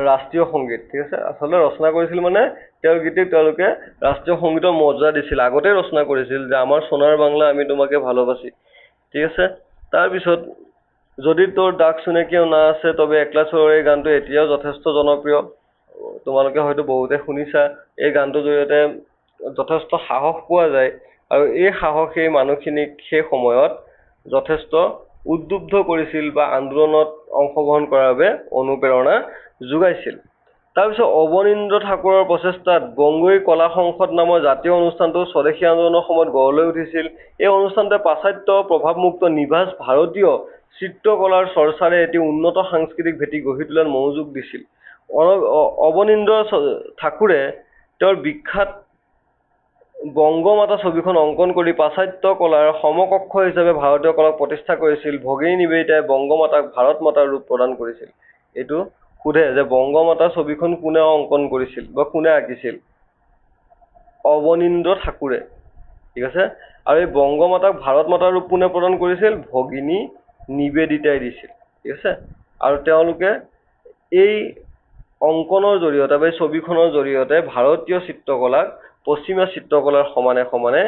ৰাষ্ট্ৰীয় সংগীত। ঠিক আছে, আচলতে ৰচনা কৰিছিল মানে তেওঁৰ গীতক তেওঁলোকে ৰাষ্ট্ৰীয় সংগীতৰ মৰ্যাদা দিছিল, আগতে ৰচনা কৰিছিল যে আমাৰ সোণাৰ বাংলা আমি তোমাকে ভালোবাসি। ঠিক আছে, তাৰপিছত যদি তোৰ ডাক শুনে কেউ না আছে তবে একলা চলোৰে, এই গানটো এতিয়াও যথেষ্ট জনপ্ৰিয়, তোমালোকে হয়তো বহুতে শুনিছা। এই গানটোৰ জৰিয়তে যথেষ্ট সাহস পোৱা যায়, আৰু এই সাহসেই মানুহখিনিক সেই সময়ত যথেষ্ট উদ্বুদ্ধ কৰিছিল বা আন্দোলনত অংশগ্ৰহণ কৰাৰ বাবে অনুপ্ৰেৰণা যোগাইছিল। তাৰপিছত অৱনীন্দ্ৰ ঠাকুৰৰ প্ৰচেষ্টাত বংগোই কলা সংসদ নামৰ জাতীয় অনুষ্ঠানটো স্বদেশী আন্দোলনৰ সময়ত গঢ় লৈ উঠিছিল। এই অনুষ্ঠানটোৱে পাশ্চাত্য প্ৰভাৱমুক্ত নিভাঁজ ভাৰতীয় চিত্ৰকলাৰ চৰ্চাৰে এটি উন্নত সাংস্কৃতিক ভেটি গঢ়ি তোলাত মনোযোগ দিছিল। অৱনীন্দ্ৰ ঠাকুৰে তেওঁৰ বিখ্যাত বংগমাতা ছবিখন অংকন কৰি পাশ্চাত্য কলাৰ সমকক্ষ হিচাপে ভাৰতীয় কলাক প্ৰতিষ্ঠা কৰিছিল। ভগিনী নিবেদিতাই বংগমাতাক ভাৰত মাতাৰ ৰূপ প্ৰদান কৰিছিল। এইটো সোধে যে বংগমাতা ছবিখন কোনে অংকন কৰিছিল বা কোনে আঁকিছিল? অৱনীন্দ্ৰ ঠাকুৰে। ঠিক আছে, আৰু এই বংগমাতাক ভাৰত মাতাৰ ৰূপ কোনে প্ৰদান কৰিছিল? ভগিনী নিবেদিতাই দিছিল। ঠিক আছে, আৰু তেওঁলোকে এই অংকনৰ জৰিয়তে বা এই ছবিখনৰ জৰিয়তে ভাৰতীয় চিত্ৰকলাক পশ্চিমীয়া চিত্ৰকলাৰ সমানে সমানে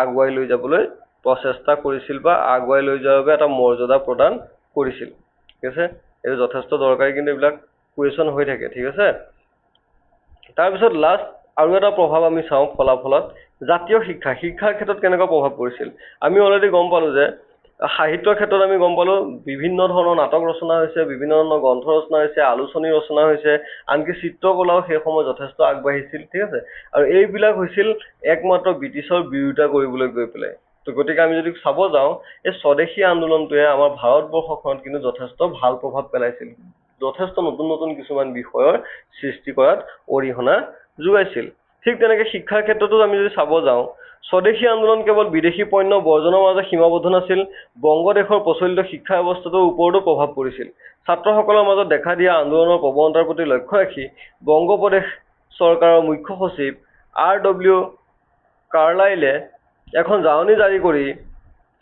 আগুৱাই লৈ যাবলৈ প্ৰচেষ্টা কৰিছিল বা আগুৱাই লৈ যোৱাৰ বাবে এটা মৰ্যাদা প্ৰদান কৰিছিল। ঠিক আছে, এইটো যথেষ্ট দৰকাৰী, কিন্তু এইবিলাক কুৱেশ্যন হৈ থাকে। ঠিক আছে, তাৰপিছত লাষ্ট আৰু এটা প্ৰভাৱ আমি চাওঁ ফলাফলত, জাতীয় শিক্ষাৰ ক্ষেত্ৰত কেনেকুৱা প্ৰভাৱ পৰিছিল। আমি অলৰেডি গম পালোঁ যে সাহিত্যৰ ক্ষেত্ৰত আমি গম পালোঁ বিভিন্ন ধৰণৰ নাটক ৰচনা হৈছে, বিভিন্ন ধৰণৰ গ্ৰন্থ ৰচনা হৈছে, আলোচনী ৰচনা হৈছে, আনকি চিত্ৰকলাও সেই সময়ত যথেষ্ট আগবাঢ়িছিল। ঠিক আছে, আৰু এইবিলাক হৈছিল একমাত্ৰ ব্ৰিটিছৰ বিৰোধিতা কৰিবলৈ গৈ পেলাই। তো গতিকে আমি যদি চাব যাওঁ, এই স্বদেশী আন্দোলনটোৱে আমাৰ ভাৰতবৰ্ষখনত কিন্তু যথেষ্ট ভাল প্ৰভাৱ পেলাইছিল, যথেষ্ট নতুন নতুন কিছুমান বিষয়ৰ সৃষ্টি কৰাত অৰিহণা যোগাইছিল। ঠিক তেনেকৈ শিক্ষাৰ ক্ষেত্ৰতো আমি যদি চাব যাওঁ, স্বদেশী আন্দোলন কেৱল বিদেশী পণ্য বৰ্জনৰ মাজত সীমাবদ্ধ নাছিল, বংগদেশৰ প্ৰচলিত শিক্ষা ব্যৱস্থাটোৰ ওপৰতো প্ৰভাৱ পৰিছিল। ছাত্ৰসকলৰ মাজত দেখা দিয়া আন্দোলনৰ প্ৰৱণতাৰ প্ৰতি লক্ষ্য ৰাখি বংগপ্ৰদেশ চৰকাৰৰ মুখ্য সচিব R.W. কাৰ্লাইলে এখন জাননী জাৰি কৰি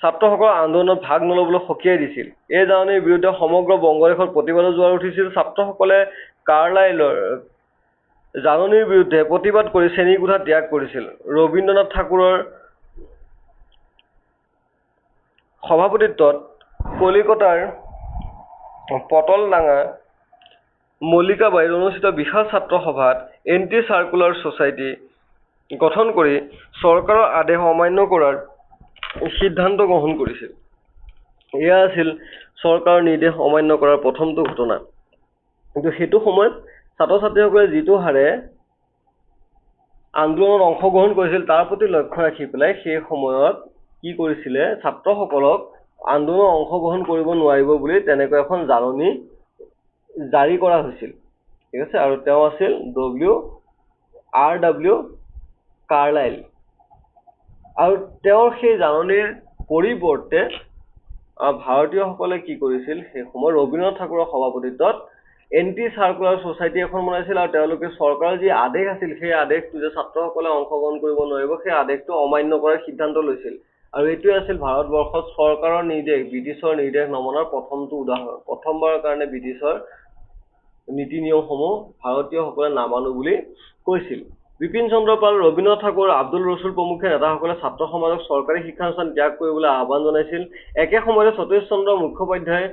ছাত্ৰসকলৰ আন্দোলনত ভাগ নল'বলৈ সকীয়াই দিছিল। এই জাননীৰ বিৰুদ্ধে সমগ্ৰ বংগদেশত প্ৰতিবাদৰ জোৱাৰ উঠিছিল। ছাত্ৰসকলে কাৰ্লাইলৰ জাননীৰ বিৰুদ্ধে প্ৰতিবাদ কৰি শ্ৰেণীকোঠা ত্যাগ কৰিছিল। ৰবীন্দ্ৰনাথ ঠাকুৰৰ সভাপতিত্বত কলিকতাৰ পটলডাঙা মল্লিকাবাৰীত অনুষ্ঠিত বিশাল ছাত্ৰ সভাত এণ্টি চাৰ্কুলাৰ ছ'চাইটি গঠন কৰি চৰকাৰৰ আদেশ অমান্য কৰাৰ সিদ্ধান্ত গ্ৰহণ কৰিছিল। এয়া আছিল চৰকাৰৰ নিৰ্দেশ অমান্য কৰাৰ প্ৰথমটো ঘটনা। কিন্তু সেইটো সময়ত ছাত্ৰ ছাত্ৰীসকলে যিটো হাৰে আন্দোলনত অংশগ্ৰহণ কৰিছিল তাৰ প্ৰতি লক্ষ্য ৰাখি পেলাই সেই সময়ত কি কৰিছিলে ছাত্ৰসকলক আন্দোলনত অংশগ্ৰহণ কৰিব নোৱাৰিব বুলি তেনেকৈ এখন জাননী জাৰি কৰা হৈছিল। ঠিক আছে, আৰু তেওঁ আছিল R.W. কাৰ্লাইল। আৰু তেওঁৰ সেই জাননীৰ পৰিৱৰ্তে ভাৰতীয়সকলে কি কৰিছিল, সেই সময়ত ৰবীন্দ্ৰনাথ ঠাকুৰৰ সভাপতিত্বত এন্টি চাৰ্কুলাৰ ছ'চাইটি এখন বনাইছিল আৰু তেওঁলোকে চৰকাৰৰ যি আদেশ আছিল সেই আদেশটো যে ছাত্ৰসকলে অংশগ্ৰহণ কৰিব নোৱাৰিব সেই আদেশটো অমান্য কৰাৰ সিদ্ধান্ত লৈছিল। আৰু এইটোৱে আছিল ভাৰতবৰ্ষত চৰকাৰৰ নিৰ্দেশ, ব্ৰিটিছৰ নিৰ্দেশ নমনাৰ প্ৰথমটো উদাহৰণ। প্ৰথমবাৰৰ কাৰণে ব্ৰিটিছৰ নীতি নিয়মসমূহ ভাৰতীয়সকলে নামানো বুলি কৈছিল। বিপিন চন্দ্ৰ পাল, ৰবীন্দ্ৰনাথ ঠাকুৰ, আব্দুল ৰছুল প্ৰমুখ্যে নেতাসকলে ছাত্ৰ সমাজক চৰকাৰী শিক্ষানুষ্ঠান ত্যাগ কৰিবলৈ আহ্বান জনাইছিল। একে সময়তে সতীশ চন্দ্ৰ মুখোপাধ্যায়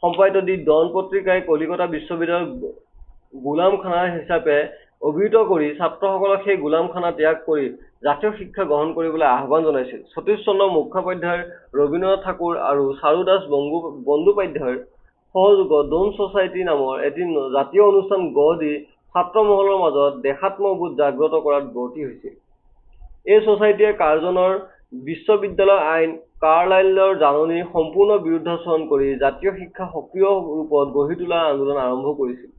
সম্পাদিত দি ডন পত্ৰিকাই কলিকতা বিশ্ববিদ্যালয়ক গোলামখানা হিচাপে অভিহিত কৰি ছাত্ৰসকলক সেই গোলামখানা ত্যাগ কৰি জাতীয় শিক্ষা গ্ৰহণ কৰিবলৈ আহ্বান জনাইছিল। সতীশ চন্দ্ৰ মুখোপাধ্যায়, ৰবীন্দ্ৰনাথ ঠাকুৰ আৰু চাৰু দাস বন্দ্যোপাধ্যায়ৰ সহযোগত ডন ছ'চাইটি নামৰ এটি জাতীয় অনুষ্ঠান গঢ় দি ছাত্ৰ মহলৰ মাজত দেশাত্মবোধ জাগ্ৰত কৰাত ব্ৰতী হৈছিল। এই ছ'চাইটিয়ে কাৰ্জনৰ বিশ্ববিদ্যালয় আইন, কাৰ্লাইলৰ জাননীৰ সম্পূৰ্ণ বিৰুদ্ধাচৰণ কৰি জাতীয় শিক্ষা সক্ৰিয় ৰূপত গঢ়ি তোলাৰ আন্দোলন আৰম্ভ কৰিছিল।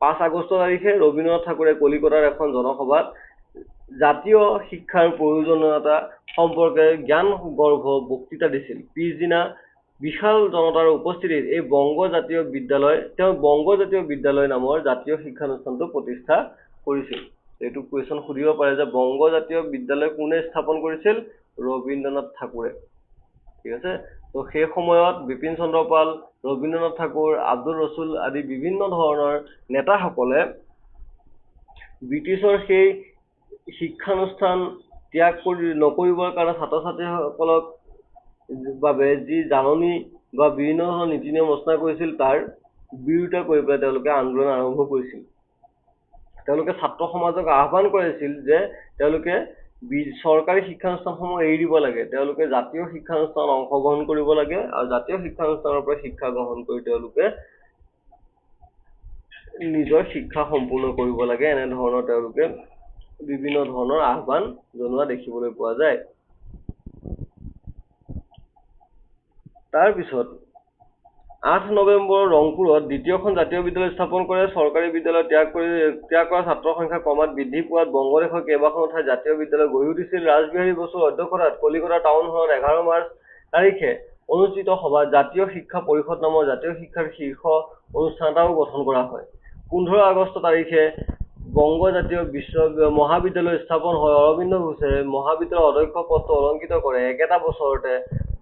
5 আগষ্ট তাৰিখে ৰবীন্দ্ৰনাথ ঠাকুৰে কলিকতাৰ এখন জনসভাত জাতীয় শিক্ষাৰ প্ৰয়োজনীয়তা সম্পৰ্কে জ্ঞানগৰ্ভ বক্তৃতা দিছিল। পিছদিনা বিশাল জনতাৰ উপস্থিতিত তেওঁ বংগ জাতীয় বিদ্যালয় নামৰ জাতীয় শিক্ষানুষ্ঠানটো প্ৰতিষ্ঠা কৰিছিল। এইটো কুৱেশ্যন সুধিব পাৰে যে বংগ জাতীয় বিদ্যালয় কোনে স্থাপন কৰিছিল? ৰবীন্দ্ৰনাথ ঠাকুৰে। ঠিক আছে, তো সেই সময়ত বিপিন চন্দ্ৰ পাল, ৰবীন্দ্ৰনাথ ঠাকুৰ, আব্দুল ৰছুল আদি বিভিন্ন ধৰণৰ নেতাসকলে ব্ৰিটিছৰ সেই শিক্ষানুষ্ঠান ত্যাগ নকৰিবৰ কাৰণে ছাত্ৰ ছাত্ৰীসকলক বাবে যি জাননী বা বিভিন্ন ধৰণৰ নীতি নিয়ম ৰচনা কৰিছিল তাৰ বিৰোধিতা কৰি পেলাই তেওঁলোকে আন্দোলন আৰম্ভ কৰিছিল। তেওঁলোকে ছাত্ৰ সমাজক আহ্বান কৰিছিল যে তেওঁলোকে চৰকাৰী শিক্ষানুষ্ঠানসমূহ এৰি দিব লাগে, তেওঁলোকে জাতীয় শিক্ষানুষ্ঠানত অংশগ্ৰহণ কৰিব লাগে আৰু জাতীয় শিক্ষানুষ্ঠানৰ পৰা শিক্ষা গ্ৰহণ কৰি তেওঁলোকে নিজৰ শিক্ষা সম্পূৰ্ণ কৰিব লাগে। এনেধৰণৰ তেওঁলোকে বিভিন্ন ধৰণৰ আহ্বান জনোৱা দেখিবলৈ পোৱা যায়। তাৰপিছত 8 নৱেম্বৰ ৰংপুৰত দ্বিতীয়খন জাতীয় বিদ্যালয় স্থাপন কৰে। চৰকাৰী বিদ্যালয় ত্যাগ কৰা ছাত্ৰৰ সংখ্যা ক্ৰমাৎ বৃদ্ধি পোৱাত বংগদেশৰ কেইবাখনো ঠাইত জাতীয় বিদ্যালয় গঢ়ি উঠিছিল। ৰাসবিহাৰী বসুৰ অধ্যক্ষতাত কলিকতা টাউন হলত 11 মাৰ্চ তাৰিখে অনুষ্ঠিত সভাত জাতীয় শিক্ষা পৰিষদ নামৰ জাতীয় শিক্ষাৰ শীৰ্ষ অনুষ্ঠান এটাও গঠন কৰা হয়। 15 আগষ্ট তাৰিখে বংগ জাতীয় মহাবিদ্যালয় স্থাপন হয়। অৰবিন্দ ঘোষে মহাবিদ্যালয়ৰ অধ্যক্ষ পদটো অলংকৃত কৰে। একেটা বছৰতে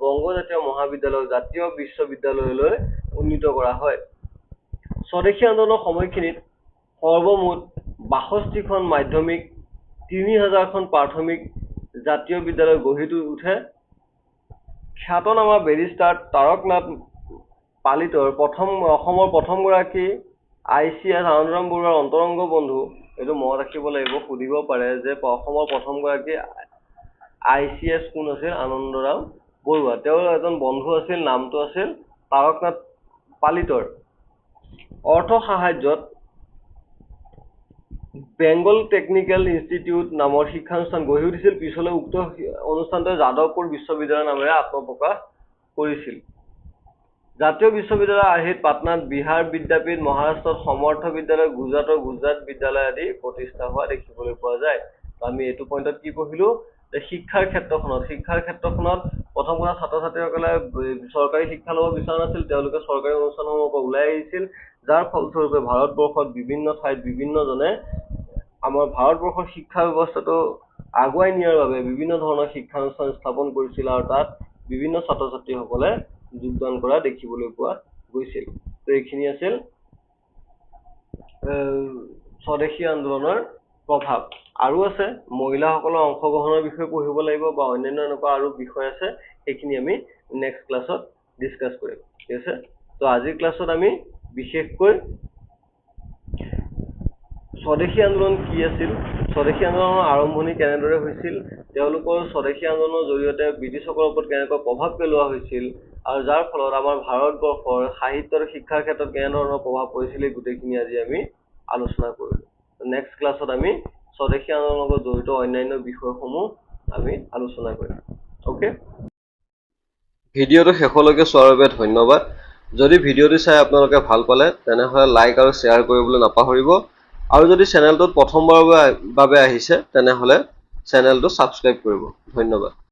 বংগ জাতীয় মহাবিদ্যালয়ক জাতীয় বিশ্ববিদ্যালয়লৈ উন্নীত কৰা হয়। স্বদেশী আন্দোলনৰ সময়খিনিত সৰ্বমুঠ 62খন মাধ্যমিক, 3000খন প্ৰাথমিক জাতীয় বিদ্যালয় গঢ়ি উঠে। খ্যাতনামা বেৰিষ্টাৰ তাৰকনাথ পালিতৰ অসমৰ প্ৰথমগৰাকী ICS আনন্দৰাম বৰুৱাৰ অন্তৰংগ বন্ধু, এইটো মনত ৰাখিব লাগিব, সুধিব পাৰে যে অসমৰ প্ৰথমগৰাকী ICS কোন আছিল? আনন্দৰাম বৰুৱা। তেওঁৰ এজন বন্ধু আছিল, নামটো আছিল তাৰকনাথ পালিতৰ। অৰ্থ সাহায্যত বেংগল টেকনিকেল ইনষ্টিটিউট নামৰ শিক্ষানুষ্ঠান গঢ়ি উঠিছিল। পিছলৈ উক্ত অনুষ্ঠানটোৱে যাদৱপুৰ বিশ্ববিদ্যালয় নামেৰে আত্মপ্ৰকাশ কৰিছিল। জাতীয় বিশ্ববিদ্যালয়ৰ আৰ্হিত পাটনাত বিহাৰ বিদ্যাপীঠ, মহাৰাষ্ট্ৰত সমৰ্থ বিদ্যালয়, গুজৰাটৰ গুজৰাট বিদ্যালয় আদি প্ৰতিষ্ঠা হোৱা দেখিবলৈ পোৱা যায়। আমি এইটো পইণ্টত কি পঢ়িলো যে শিক্ষাৰ ক্ষেত্ৰখনত প্ৰথম কথা ছাত্ৰ ছাত্ৰীসকলে চৰকাৰী শিক্ষা ল'ব বিচৰা নাছিল, তেওঁলোকে চৰকাৰী অনুষ্ঠানসমূহৰ পৰা ওলাই আহিছিল, যাৰ ফলস্বৰূপে ভাৰতবৰ্ষত বিভিন্ন ঠাইত বিভিন্নজনে আমাৰ ভাৰতবৰ্ষৰ শিক্ষা ব্যৱস্থাটো আগুৱাই নিয়াৰ বাবে বিভিন্ন ধৰণৰ শিক্ষানুষ্ঠান স্থাপন কৰিছিল আৰু তাত বিভিন্ন ছাত্ৰ ছাত্ৰীসকলে যোগদান কৰা দেখিবলৈ পোৱা গৈছিল। তো এইখিনি আছিল স্বদেশী আন্দোলনৰ প্ৰভাৱ। আৰু আছে মহিলাসকলৰ অংশগ্ৰহণৰ বিষয়ে পঢ়িব লাগিব বা অন্যান্য এনেকুৱা আৰু বিষয় আছে, সেইখিনি আমি নেক্সট ক্লাছত ডিছকাছ কৰিম। ঠিক আছে, তো আজিৰ ক্লাছত আমি বিশেষকৈ স্বদেশী আন্দোলন কি আছিল, স্বদেশী আন্দোলনৰ আৰম্ভণি কেনেদৰে হৈছিল, তেওঁলোকৰ স্বদেশী আন্দোলনৰ জৰিয়তে ব্ৰিটিছসকলৰ ওপৰত কেনেকৈ প্ৰভাৱ পেলোৱা হৈছিল আৰু যাৰ ফলত আমাৰ ভাৰতবৰ্ষৰ সাহিত্য আৰু শিক্ষাৰ ক্ষেত্ৰত কেনেধৰণৰ প্ৰভাৱ পৰিছিল, এই গোটেইখিনি আজি আমি আলোচনা কৰিলোঁ। নেক্সট ক্লাছত আমি স্বদেশী আন্দোলনৰ লগত জড়িত অন্যান্য বিষয়সমূহ আমি আলোচনা কৰিম। অ'কে, ভিডিঅ'টো শেষলৈকে চোৱাৰ বাবে ধন্যবাদ। যদি ভিডিঅ'টো চাই আপোনালোকে ভাল পালে তেনেহ'লে লাইক আৰু শ্বেয়াৰ কৰিবলৈ নাপাহৰিব। আৰু যদি চেনেলটোত প্ৰথমবাৰৰ বাবে আহিছে তেনেহ'লে চেনেলটো ছাবস্ক্ৰাইব কৰিব। ধন্যবাদ।